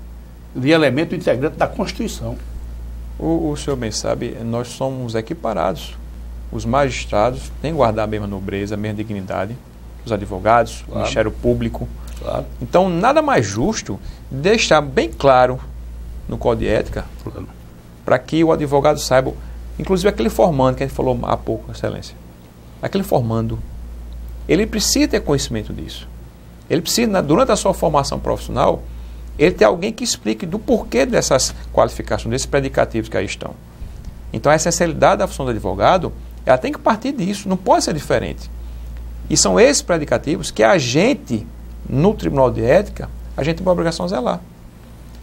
A: de elemento integrante da Constituição.
B: O senhor bem sabe, nós somos equiparados. Os magistrados têm que guardar a mesma nobreza, a mesma dignidade. Os advogados, claro. O Ministério Público.
A: Claro.
B: Então, nada mais justo deixar bem claro no Código de Ética, para que o advogado saiba, inclusive aquele formando que a gente falou há pouco, Excelência, aquele formando, ele precisa ter conhecimento disso. Ele precisa, durante a sua formação profissional, ele ter alguém que explique do porquê dessas qualificações, desses predicativos que aí estão. Então, a essencialidade da função do advogado, ela tem que partir disso, não pode ser diferente. E são esses predicativos que a gente, no Tribunal de Ética, a gente tem uma obrigação a zelar.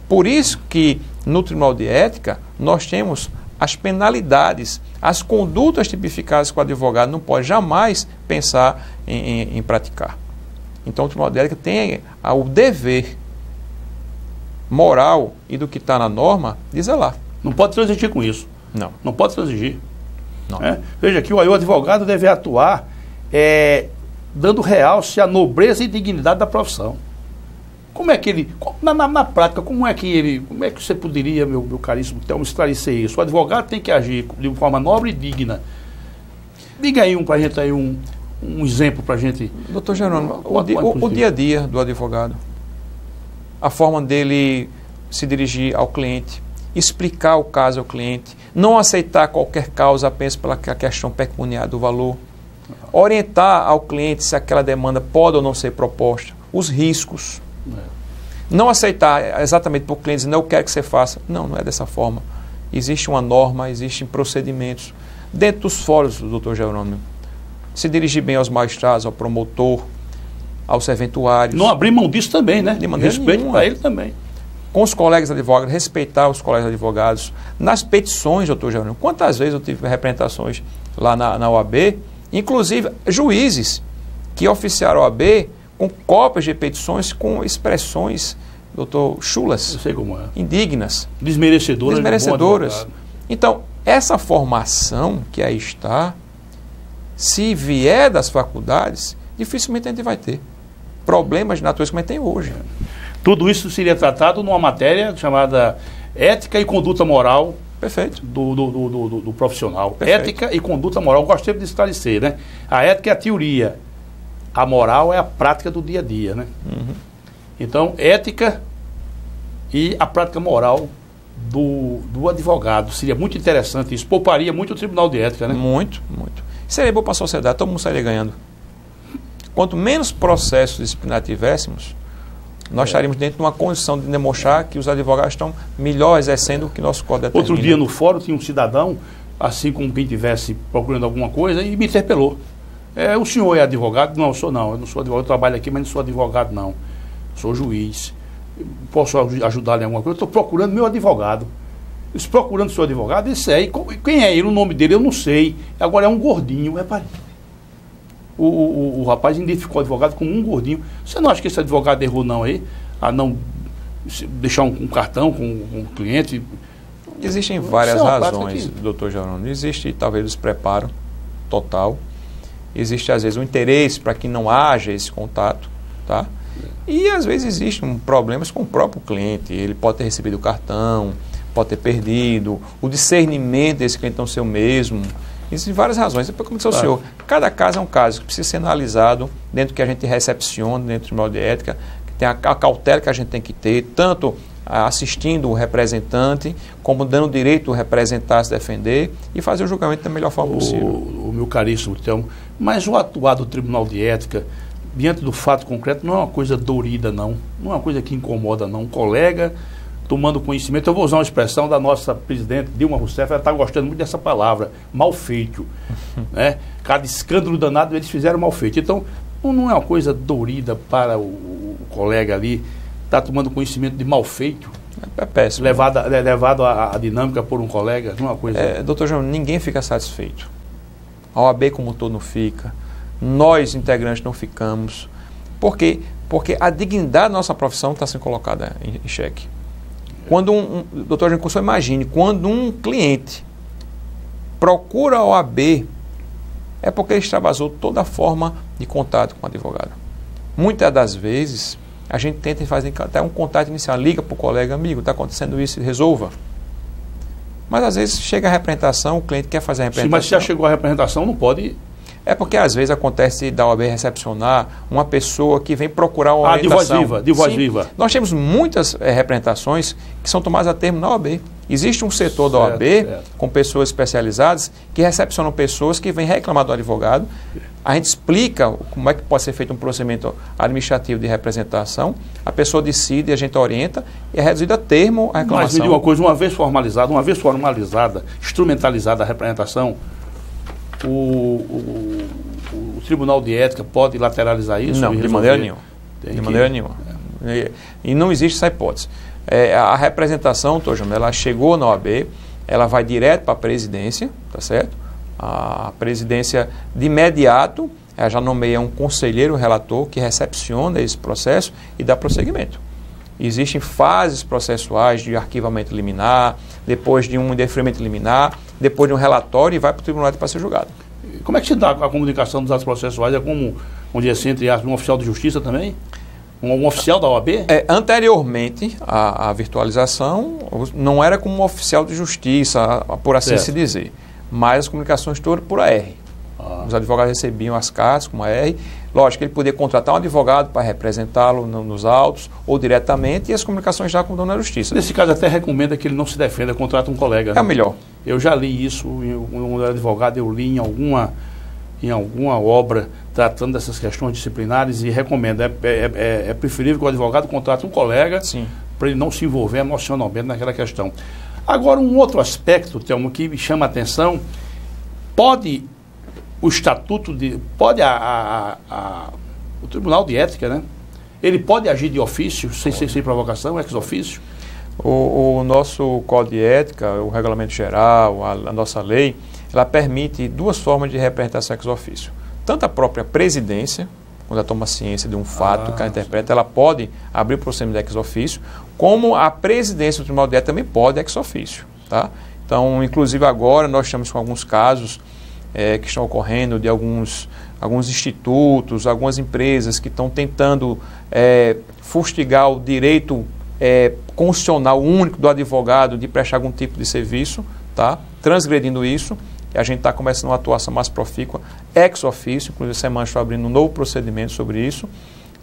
B: Por isso que no Tribunal de Ética nós temos as penalidades, as condutas tipificadas que o advogado não pode jamais pensar em praticar. Então o Tribunal de Ética tem o dever moral e do que está na norma de zelar.
A: Não pode transigir com isso.
B: Não.
A: Não pode transigir.
B: Não.
A: Veja que o advogado deve atuar dando realce à nobreza e dignidade da profissão. Como é que ele, na prática, como é que você poderia, meu caríssimo Thelmo, esclarecer isso? O advogado tem que agir de forma nobre e digna. Diga aí pra gente aí um exemplo pra gente.
B: Doutor Jerônimo, o dia a dia do advogado, a forma dele se dirigir ao cliente, explicar o caso ao cliente, não aceitar qualquer causa apenas pela questão pecuniária do valor, orientar ao cliente se aquela demanda pode ou não ser proposta, os riscos. Não aceitar exatamente para o cliente dizer, não, eu quero que você faça. Não, não é dessa forma. Existe uma norma, existem procedimentos. Dentro dos fóruns do Dr. Jerônimo, se dirigir bem aos magistrados, ao promotor, aos serventuários.
A: Não abrir mão disso também, né?
B: De maneira
A: respeito
B: nenhuma.
A: Para ele também.
B: Com os colegas advogados, respeitar os colegas advogados. Nas petições, Dr. Jerônimo, quantas vezes eu tive representações lá na OAB, inclusive juízes que oficiaram a OAB com cópias de petições com expressões, doutor, chulas,
A: eu sei como é.
B: Indignas,
A: desmerecedoras.
B: Então, essa formação que aí está, se vier das faculdades, dificilmente a gente vai ter problemas de natureza como a gente tem hoje.
A: Tudo isso seria tratado numa matéria chamada Ética e Conduta Moral.
B: Perfeito.
A: Do profissional.
B: Perfeito.
A: Ética e conduta moral. Eu gostei de esclarecer, né? A ética é a teoria. A moral é a prática do dia a dia, né?
B: Uhum.
A: Então, ética e a prática moral do advogado. Seria muito interessante isso. Pouparia muito o Tribunal de Ética, né?
B: Muito, muito. Seria bom para a sociedade, todo mundo sairia ganhando. Quanto menos processos disciplinares tivéssemos, nós estaríamos dentro de uma condição de demonstrar que os advogados estão melhor exercendo o que nosso código determina.
A: Outro dia no fórum tinha um cidadão, assim como quem estivesse procurando alguma coisa, e me interpelou. O senhor é advogado? Não, eu não sou advogado, eu trabalho aqui, mas não sou advogado não. Sou juiz. Posso ajudar em alguma coisa? Eu estou procurando meu advogado. Eles procurando seu advogado, esse aí, quem é ele? O nome dele eu não sei. Agora é um gordinho, repare. O rapaz identificou o advogado como um gordinho. Você não acha que esse advogado errou não aí? A não deixar um cartão com o cliente?
B: Existem várias razões, doutor Jerônimo. Existe talvez o despreparo total. Existe às vezes um interesse para que não haja esse contato, tá? E às vezes existem problemas com o próprio cliente. Ele pode ter recebido o cartão, pode ter perdido, o discernimento desse cliente não ser o mesmo. Existem várias razões. Depois, como disse o senhor, cada caso é um caso que precisa ser analisado dentro do que a gente recepciona, dentro do Tribunal de Ética, que tem a cautela que a gente tem que ter, tanto assistindo o representante, como dando o direito ao representar se defender e fazer o julgamento da melhor forma possível.
A: O meu caríssimo Telmo, mas o atuar do Tribunal de Ética, diante do fato concreto, não é uma coisa dorida, não. Não é uma coisa que incomoda, não. Um colega tomando conhecimento, eu vou usar uma expressão da nossa presidente Dilma Rousseff, ela está gostando muito dessa palavra, mal feito. Né? Cada escândalo danado, eles fizeram mal feito. Então, não é uma coisa dorida para o colega ali estar tomando conhecimento de mal feito.
B: É péssimo.
A: Levado à dinâmica por um colega, não é uma coisa...
B: Doutor João, ninguém fica satisfeito. A OAB como um todo não fica. Nós, integrantes, não ficamos. Por quê? Porque a dignidade da nossa profissão está sendo colocada em xeque. Quando doutor João Couso, imagine, quando um cliente procura a OAB, é porque ele extravasou toda a forma de contato com o advogado. Muitas das vezes, a gente tenta fazer até um contato inicial, liga para o colega, amigo, está acontecendo isso, resolva. Mas às vezes chega a representação, o cliente quer fazer a representação.
A: Sim, mas se já chegou a representação, não pode...
B: É porque às vezes acontece da OAB recepcionar uma pessoa que vem procurar uma orientação.
A: De voz viva.
B: Nós temos muitas representações que são tomadas a termo na OAB. Existe um setor da OAB com pessoas especializadas que recepcionam pessoas que vêm reclamar do advogado. A gente explica como é que pode ser feito um procedimento administrativo de representação, a pessoa decide, a gente orienta e é reduzido a termo a reclamação.
A: Mas me diga uma coisa, uma vez formalizada, instrumentalizada a representação, o Tribunal de Ética pode lateralizar isso?
B: Não, de maneira nenhuma. De maneira nenhuma. E não existe essa hipótese. A representação, doutor João, ela chegou na OAB, ela vai direto para a presidência, tá certo? A presidência, de imediato, ela já nomeia um conselheiro relator que recepciona esse processo e dá prosseguimento. Existem fases processuais de arquivamento liminar, depois de um indeferimento liminar, depois de um relatório e vai para o tribunal para ser julgado.
A: Como é que se dá a comunicação dos atos processuais? É como, vamos dizer assim, entre aspas, um oficial de justiça também? Um oficial da OAB?
B: Anteriormente, a virtualização não era como um oficial de justiça, por assim se dizer, mas as comunicações todas por AR. Os advogados recebiam as cartas com AR. Lógico, ele podia contratar um advogado para representá-lo nos autos ou diretamente e as comunicações já com o dono da justiça.
A: Nesse caso, até recomenda que ele não se defenda, contrata um colega.
B: É o melhor.
A: Eu já li isso, um advogado eu li em alguma obra tratando dessas questões disciplinares e recomendo. É preferível que o advogado contrate um colega para ele não se envolver emocionalmente naquela questão. Agora, um outro aspecto, Telmo, que me chama a atenção, pode o estatuto de... Pode o Tribunal de Ética, né? Ele pode agir de ofício, sem provocação, ex ofício?
B: O nosso Código de Ética, o Regulamento Geral, a nossa lei, ela permite duas formas de representação ex ofício. Tanto a própria presidência, quando ela toma ciência de um fato que ela interpreta, ela pode abrir o procedimento ex ofício, como a presidência do Tribunal de Ética também pode ex ofício. Tá? Então, inclusive agora, nós estamos com alguns casos que estão ocorrendo de alguns institutos, algumas empresas que estão tentando fustigar o direito constitucional único do advogado de prestar algum tipo de serviço, tá? Transgredindo isso, e a gente está começando uma atuação mais profícua, ex ofício, inclusive semana estou abrindo um novo procedimento sobre isso,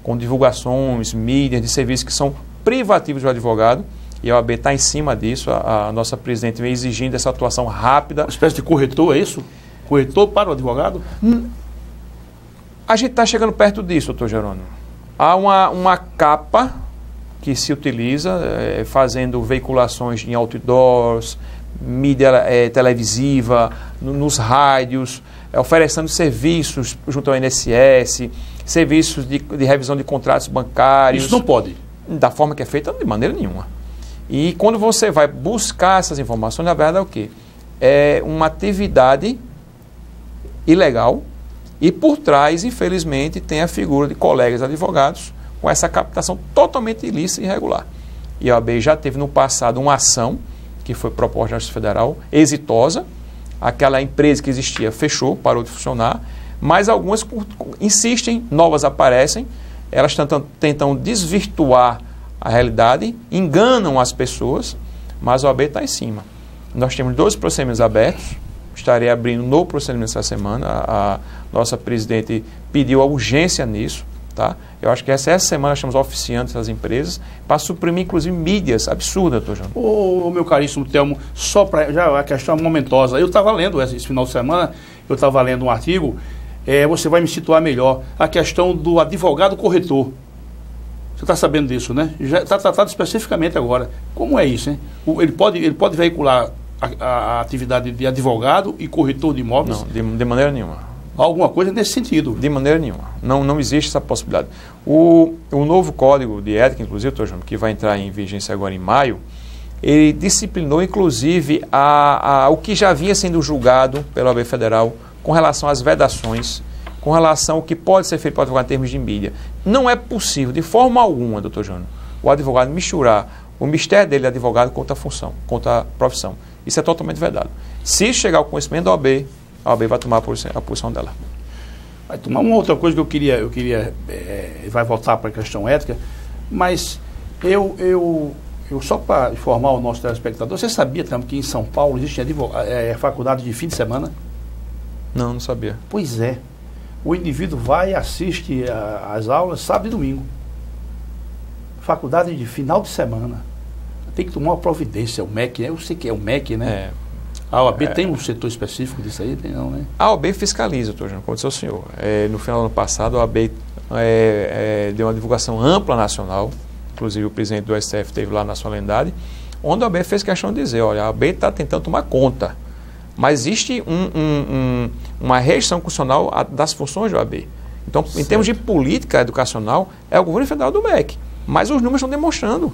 B: com divulgações, mídias de serviços que são privativos do advogado, e a OAB está em cima disso, a nossa presidente vem exigindo essa atuação rápida.
A: Uma espécie de corretor, é isso? Corretor para o advogado?
B: A gente está chegando perto disso, doutor Jerônimo. Há uma capa que se utiliza fazendo veiculações em outdoors, mídia televisiva, nos rádios, oferecendo serviços junto ao INSS, serviços de revisão de contratos bancários.
A: Isso não pode?
B: Da forma que é feita, de maneira nenhuma. E quando você vai buscar essas informações, na verdade é o quê? É uma atividade ilegal e por trás, infelizmente, tem a figura de colegas advogados com essa captação totalmente ilícita e irregular. E a OAB já teve no passado uma ação que foi proposta na Justiça Federal, exitosa. Aquela empresa que existia fechou, parou de funcionar, mas algumas insistem, novas aparecem, elas tentam desvirtuar a realidade, enganam as pessoas, mas a OAB está em cima. Nós temos 12 procedimentos abertos, estarei abrindo um novo procedimento essa semana, a nossa presidente pediu a urgência nisso, tá? Eu acho que essa semana nós estamos oficiando essas empresas para suprimir, inclusive, mídias absurdas, doutor João.
A: Ô, meu caríssimo Telmo, só para já a questão momentosa, eu estava lendo esse final de semana, eu estava lendo um artigo, você vai me situar melhor, a questão do advogado corretor. Você está sabendo disso, né? Já está tratado especificamente agora. Como é isso, hein? Ele pode veicular a atividade de advogado e corretor de imóveis?
B: Não, de maneira nenhuma.
A: Alguma coisa nesse sentido?
B: De maneira nenhuma. Não existe essa possibilidade. O novo Código de Ética, inclusive, doutor João, que vai entrar em vigência agora em maio, ele disciplinou, inclusive, o que já vinha sendo julgado pela OAB Federal com relação às vedações, com relação ao que pode ser feito para o advogado em termos de mídia. Não é possível, de forma alguma, doutor Júnior, o advogado misturar o mistério dele de advogado contra a função, contra a profissão. Isso é totalmente vedado. Se chegar ao conhecimento da OAB, a OAB vai tomar a posição dela.
A: Vai tomar uma outra coisa que eu queria vai voltar para a questão ética, mas eu só para informar o nosso telespectador, você sabia também que em São Paulo existe faculdade de fim de semana?
B: Não sabia.
A: Pois é. O indivíduo vai e assiste às aulas sábado e domingo. Faculdade de final de semana. Tem que tomar uma providência. O MEC, eu sei que é o MEC, né? A OAB tem um setor específico disso aí? Tem não, né?
B: A OAB fiscaliza, doutor João, como disse o senhor. No final do ano passado, a OAB deu uma divulgação ampla nacional, inclusive o presidente do STF esteve lá na solenidade, onde a OAB fez questão de dizer, olha, a OAB está tentando tomar conta, mas existe uma restrição constitucional das funções da OAB. Então, em termos de política educacional, é o governo federal do MEC, mas os números estão demonstrando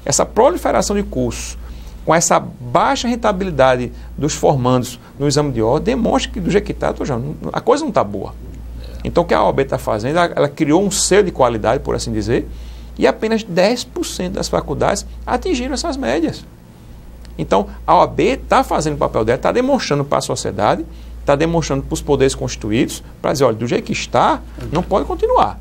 B: essa proliferação de cursos, com essa baixa rentabilidade dos formandos no exame de ordem, demonstra que do jeito que está, a coisa não está boa. Então, o que a OAB está fazendo, ela criou um selo de qualidade, por assim dizer, e apenas 10% das faculdades atingiram essas médias. Então, a OAB está fazendo o papel dela, está demonstrando para a sociedade, está demonstrando para os poderes constituídos, para dizer, olha, do jeito que está, não pode continuar.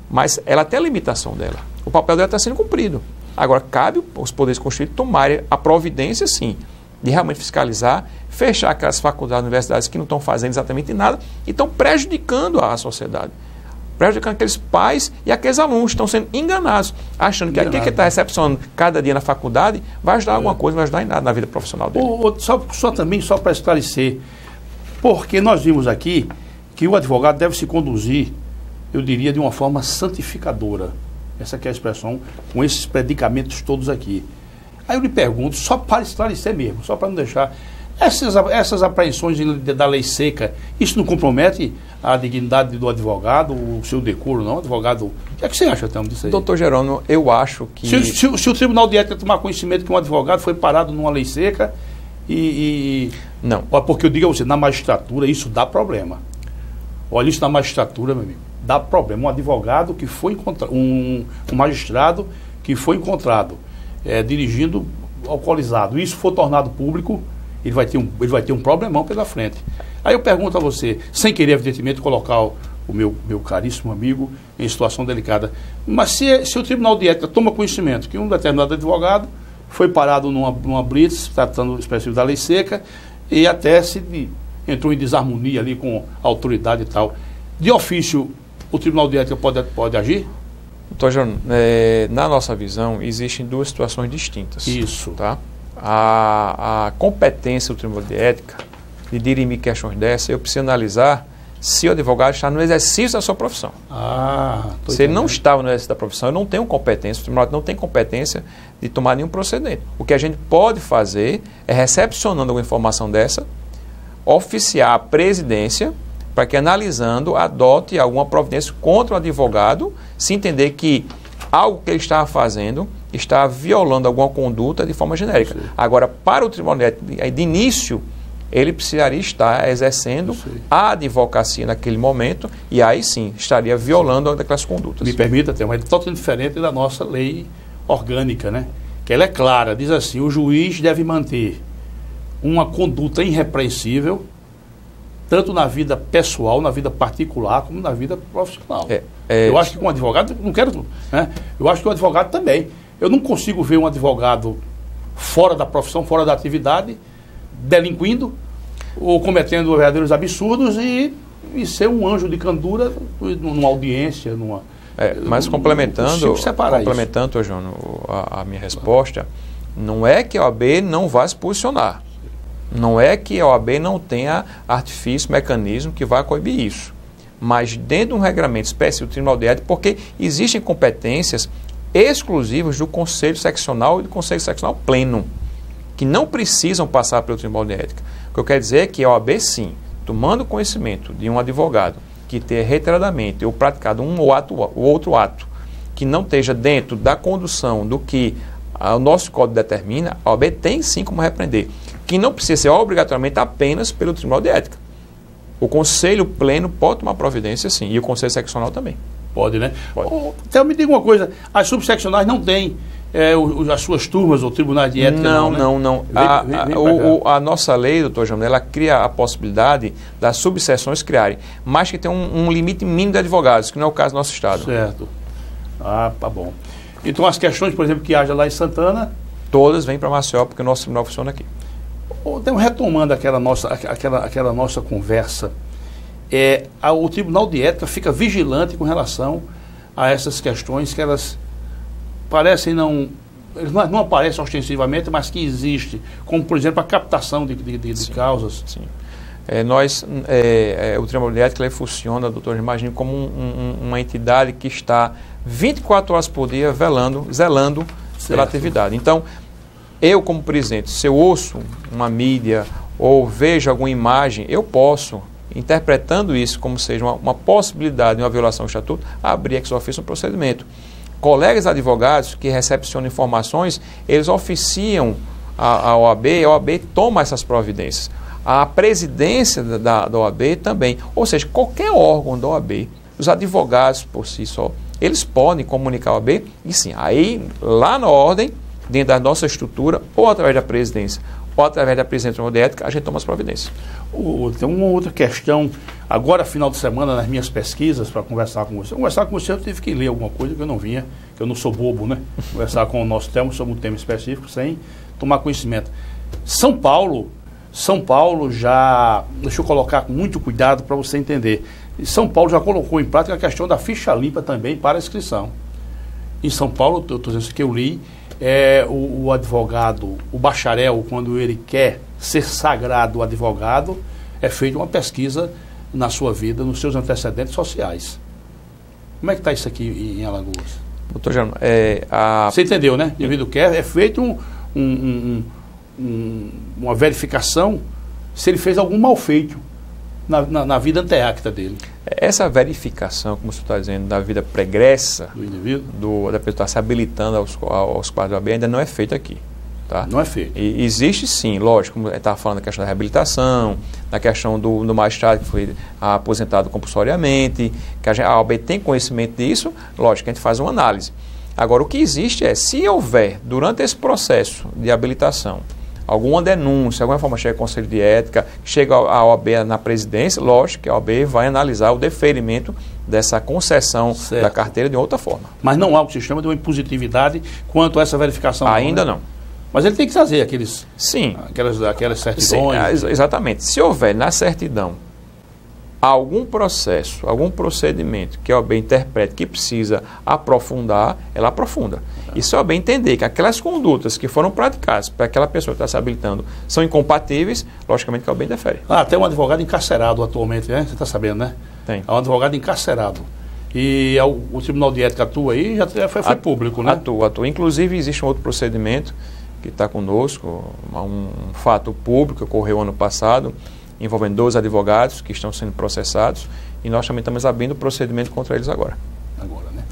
B: Mas ela tem a limitação dela. O papel dela está sendo cumprido. Agora, cabe aos poderes constituídos tomarem a providência, sim, de realmente fiscalizar, fechar aquelas faculdades, universidades que não estão fazendo exatamente nada e estão prejudicando a sociedade. Prejudicando aqueles pais e aqueles alunos que estão sendo enganados, achando que aquele que está recepcionando cada dia na faculdade vai ajudar alguma coisa, não vai ajudar em nada na vida profissional dele.
A: Só para esclarecer, porque nós vimos aqui que o advogado deve se conduzir, eu diria, de uma forma santificadora. Essa que é a expressão, com esses predicamentos todos aqui. Aí eu lhe pergunto, só para esclarecer mesmo, só para não deixar... Essas apreensões da lei seca, isso não compromete a dignidade do advogado, o seu decoro, não? Advogado, o que é que você acha, Telmo, disso aí?
B: Doutor Jerônimo, eu acho que...
A: Se o Tribunal de Ética tomar conhecimento que um advogado foi parado numa lei seca
B: Não.
A: Porque eu digo a você, na magistratura isso dá problema. Olha, isso na magistratura, meu amigo, dá problema. Um advogado que foi encontrado, um magistrado que foi encontrado dirigindo alcoolizado, isso for tornado público, ele vai ter um problemão pela frente. Aí eu pergunto a você, sem querer, evidentemente, colocar o meu caríssimo amigo em situação delicada, mas se o Tribunal de Ética toma conhecimento que um determinado advogado foi parado numa blitz, tratando específico da lei seca, e até entrou em desarmonia ali com a autoridade e tal, de ofício, o Tribunal de Ética pode agir?
B: Doutor João, na nossa visão, existem duas situações distintas.
A: Isso.
B: Tá? A competência do Tribunal de Ética de dirimir questões dessas, eu preciso analisar se o advogado está no exercício da sua profissão. Se ele não estava no exercício da profissão, eu não tenho competência, o Tribunal não tem competência de tomar nenhum procedimento. O que a gente pode fazer é, recepcionando alguma informação dessa, oficiar a presidência para que, analisando, adote alguma providência contra o advogado, se entender que algo que ele estava fazendo está violando alguma conduta de forma genérica. Agora, para o Tribunal de Ética, de início, ele precisaria estar exercendo a advocacia naquele momento e aí sim estaria violando aquelas condutas.
A: Me permita, ter uma totalmente diferente da nossa lei orgânica, né? Que ela é clara, diz assim, o juiz deve manter uma conduta irrepreensível tanto na vida pessoal, na vida particular, como na vida profissional. Eu acho que com um advogado, não quero, né? Eu acho que o advogado também. Eu não consigo ver um advogado fora da profissão, fora da atividade, delinquindo ou cometendo verdadeiros absurdos e ser um anjo de candura numa audiência,
B: mas complementando, João, a minha resposta, não é que a OAB não vá se posicionar. Não é que a OAB não tenha artifício, mecanismo que vá coibir isso. Mas dentro de um regramento específico do Tribunal de Ética, porque existem competências exclusivas do Conselho Seccional e do Conselho Seccional Pleno, que não precisam passar pelo Tribunal de Ética. O que eu quero dizer é que a OAB, sim, tomando conhecimento de um advogado que tenha reiteradamente ou praticado um ou outro ato que não esteja dentro da condução do que o nosso código determina, a OAB tem sim como repreender, que não precisa ser obrigatoriamente apenas pelo Tribunal de Ética. O Conselho Pleno pode tomar providência, sim, e o Conselho Seccional também.
A: Pode, né?
B: Pode.
A: Então me diga uma coisa, as subseccionais não têm as suas turmas ou tribunais de ética?
B: Não. A nossa lei, doutor João, ela cria a possibilidade das subseções criarem, mas que tem um limite mínimo de advogados, que não é o caso do nosso Estado.
A: Certo. Ah, tá bom. Então as questões, por exemplo, que haja lá em Santana...
B: Todas vêm para Maceió, porque o nosso tribunal funciona aqui.
A: Então, retomando aquela nossa conversa, o Tribunal de Ética fica vigilante com relação a essas questões que elas parecem eles não aparecem ostensivamente, mas que existe, como, por exemplo, a captação de causas. Sim.
B: O Tribunal de Ética ele funciona, doutor, imagine, como uma entidade que está 24 horas por dia zelando pela atividade. Então, eu como presidente, se eu ouço uma mídia ou vejo alguma imagem, eu posso, interpretando isso como seja uma possibilidade de uma violação do Estatuto, abrir ex officio um procedimento. Colegas advogados que recepcionam informações, eles oficiam a OAB, a OAB toma essas providências. A presidência da OAB também, ou seja, qualquer órgão da OAB, os advogados por si só, eles podem comunicar a OAB e sim, aí lá na ordem, dentro da nossa estrutura, ou através da presidência, ou através da presidência do Tribunal de Ética, a gente toma as providências.
A: Tem uma outra questão, agora final de semana, nas minhas pesquisas, para conversar com você. Conversar com você, eu tive que ler alguma coisa que eu não vinha, que eu não sou bobo, né? Conversar com o nosso tema sobre um tema específico, sem tomar conhecimento. São Paulo já, deixa eu colocar com muito cuidado para você entender, São Paulo já colocou em prática a questão da ficha limpa também para a inscrição. Em São Paulo, eu estou dizendo isso que eu li, o advogado, o bacharel, quando ele quer ser sagrado advogado, é feita uma pesquisa na sua vida, nos seus antecedentes sociais. Como é que está isso aqui em Alagoas?
B: Doutor Jano,
A: você entendeu, né? Devido que é feito uma verificação se ele fez algum mal feito na vida anteacta dele.
B: Essa verificação, como você está dizendo, da vida pregressa
A: do indivíduo,
B: da pessoa estar se habilitando aos quadros da OAB, ainda não é feito aqui. Tá?
A: Não é feito.
B: E existe sim, lógico, como estava falando da questão da reabilitação, da questão do magistrado que foi aposentado compulsoriamente, que a OAB tem conhecimento disso, lógico, a gente faz uma análise. Agora, o que existe se houver, durante esse processo de habilitação, alguma denúncia, alguma informação chega ao Conselho de Ética, chega à OAB na presidência, lógico que a OAB vai analisar o deferimento dessa concessão da carteira de outra forma.
A: Mas não há o sistema de uma impositividade quanto a essa verificação?
B: Ainda não.
A: Mas ele tem que trazer aquelas certidões?
B: Sim, exatamente. Se houver na certidão algum processo, algum procedimento que a OAB interprete que precisa aprofundar, ela aprofunda. E se a OAB entender que aquelas condutas que foram praticadas para aquela pessoa que está se habilitando são incompatíveis, logicamente que a OAB interfere.
A: Tem um advogado encarcerado atualmente, né? Você está sabendo, né?
B: Tem.
A: Há um advogado encarcerado. E o Tribunal de Ética atua aí, já foi público, né?
B: Atua. Inclusive, existe um outro procedimento que está conosco, um fato público que ocorreu ano passado, envolvendo 2 advogados que estão sendo processados, e nós também estamos abrindo o procedimento contra eles agora.
A: Né?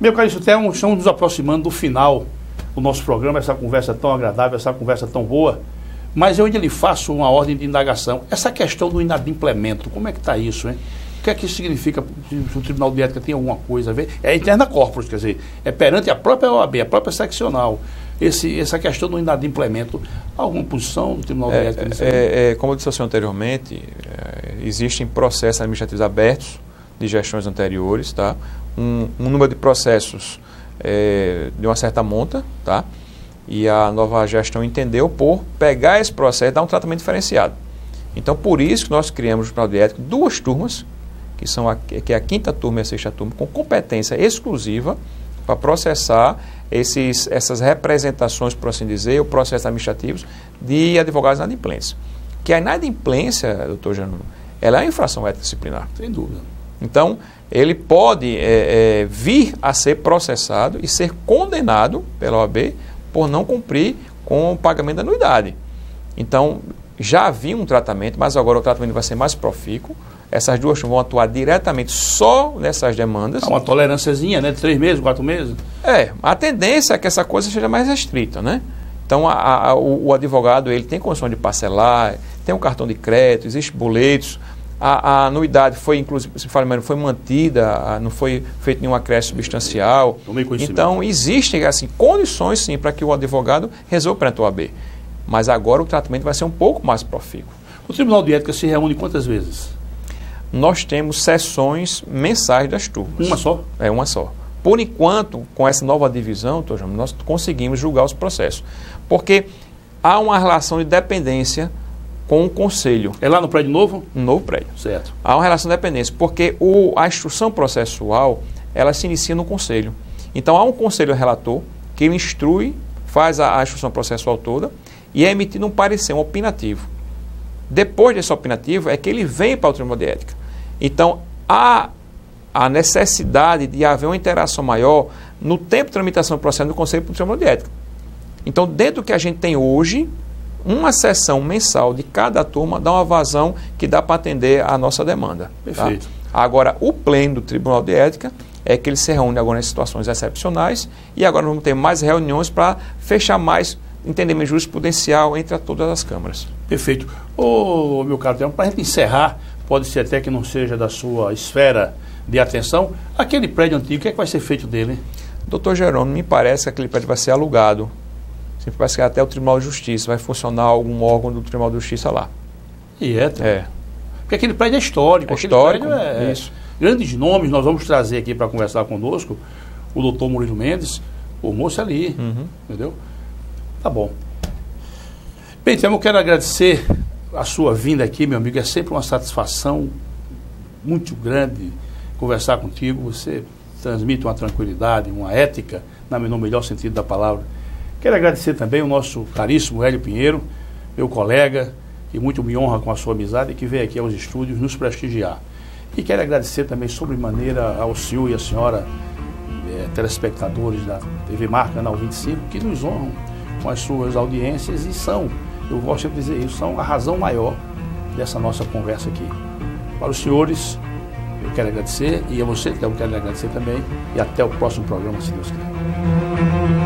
A: Meu caro Sutel, estamos nos aproximando do final do nosso programa, essa conversa tão agradável, essa conversa tão boa, mas eu ainda lhe faço uma ordem de indagação. Essa questão do inadimplemento, como é que está isso, hein? O que é que isso significa? Se o Tribunal de Ética tem alguma coisa a ver? É interna corporis, quer dizer, é perante a própria OAB, a própria seccional. Essa questão do inadimplemento, alguma posição do Tribunal de Ética?
B: Como eu disse ao senhor anteriormente, existem processos administrativos abertos de gestões anteriores, tá? Um número de processos de uma certa monta, tá? E a nova gestão entendeu por pegar esse processo e dar um tratamento diferenciado. Então, por isso que nós criamos no Tribunal de Ética 2 turmas, que é a 5ª turma e a 6ª turma, com competência exclusiva para processar essas representações, por assim dizer, ou processos administrativos de advogados inadimplentes. Que a inadimplência, doutor Jerônimo, ela é uma infração ética disciplinar.
A: Sem dúvida.
B: Então, ele pode vir a ser processado e ser condenado pela OAB por não cumprir com o pagamento da anuidade. Então, já havia um tratamento, mas agora o tratamento vai ser mais profícuo. Essas 2 vão atuar diretamente só nessas demandas.
A: Há uma tolerânciazinha, né? De 3 meses, 4 meses.
B: A tendência é que essa coisa seja mais restrita, né? Então, o advogado ele tem condições de parcelar, tem um cartão de crédito, existem boletos, a anuidade foi, inclusive, se fala, foi mantida, não foi feito nenhum acréscimo substancial. Então, existem assim, condições, sim, para que o advogado resolva perante o OAB. Mas agora o tratamento vai ser um pouco mais profícuo.
A: O Tribunal de Ética se reúne quantas vezes?
B: Nós temos sessões mensais das turmas.
A: Uma só?
B: É, uma só. Por enquanto, com essa nova divisão, nós conseguimos julgar os processos. Porque há uma relação de dependência com o conselho.
A: É lá no prédio novo?
B: No novo prédio.
A: Certo.
B: Há uma relação de dependência, porque a instrução processual, ela se inicia no conselho. Então, há um conselho relator que ele instrui, faz a instrução processual toda e é emitido um parecer, um opinativo. Depois desse opinativo é que ele vem para o Tribunal de Ética. Então, há a necessidade de haver uma interação maior no tempo de tramitação do processo do Conselho para o Tribunal de Ética. Então, dentro do que a gente tem hoje, uma sessão mensal de cada turma dá uma vazão que dá para atender a nossa demanda.
A: Perfeito.
B: Tá? Agora, o pleno do Tribunal de Ética é que ele se reúne agora em situações excepcionais e agora vamos ter mais reuniões para fechar mais entendimento jurisprudencial entre todas as câmaras.
A: Perfeito. Ô, meu caro, para a gente encerrar, pode ser até que não seja da sua esfera de atenção, aquele prédio antigo, o que é que vai ser feito dele?
B: Doutor Jerônimo, me parece que aquele prédio vai ser alugado. Sempre parece que até o Tribunal de Justiça vai funcionar algum órgão do Tribunal de Justiça lá.
A: E porque aquele prédio é histórico.
B: É histórico,
A: isso. Grandes nomes, nós vamos trazer aqui para conversar conosco o doutor Murilo Mendes, o moço ali, entendeu? Tá bom. Bem, então eu quero agradecer a sua vinda aqui, meu amigo. É sempre uma satisfação muito grande conversar contigo. Você transmite uma tranquilidade, uma ética, no melhor sentido da palavra. Quero agradecer também o nosso caríssimo Hélio Pinheiro, meu colega, que muito me honra com a sua amizade e que veio aqui aos estúdios nos prestigiar. E quero agradecer também sobremaneira ao senhor e a senhora, telespectadores da TV Mar, Canal 25, que nos honram com as suas audiências e são, eu gosto de dizer isso, são a razão maior dessa nossa conversa aqui. Para os senhores, eu quero agradecer, e a você, eu quero agradecer também, e até o próximo programa, se Deus quiser.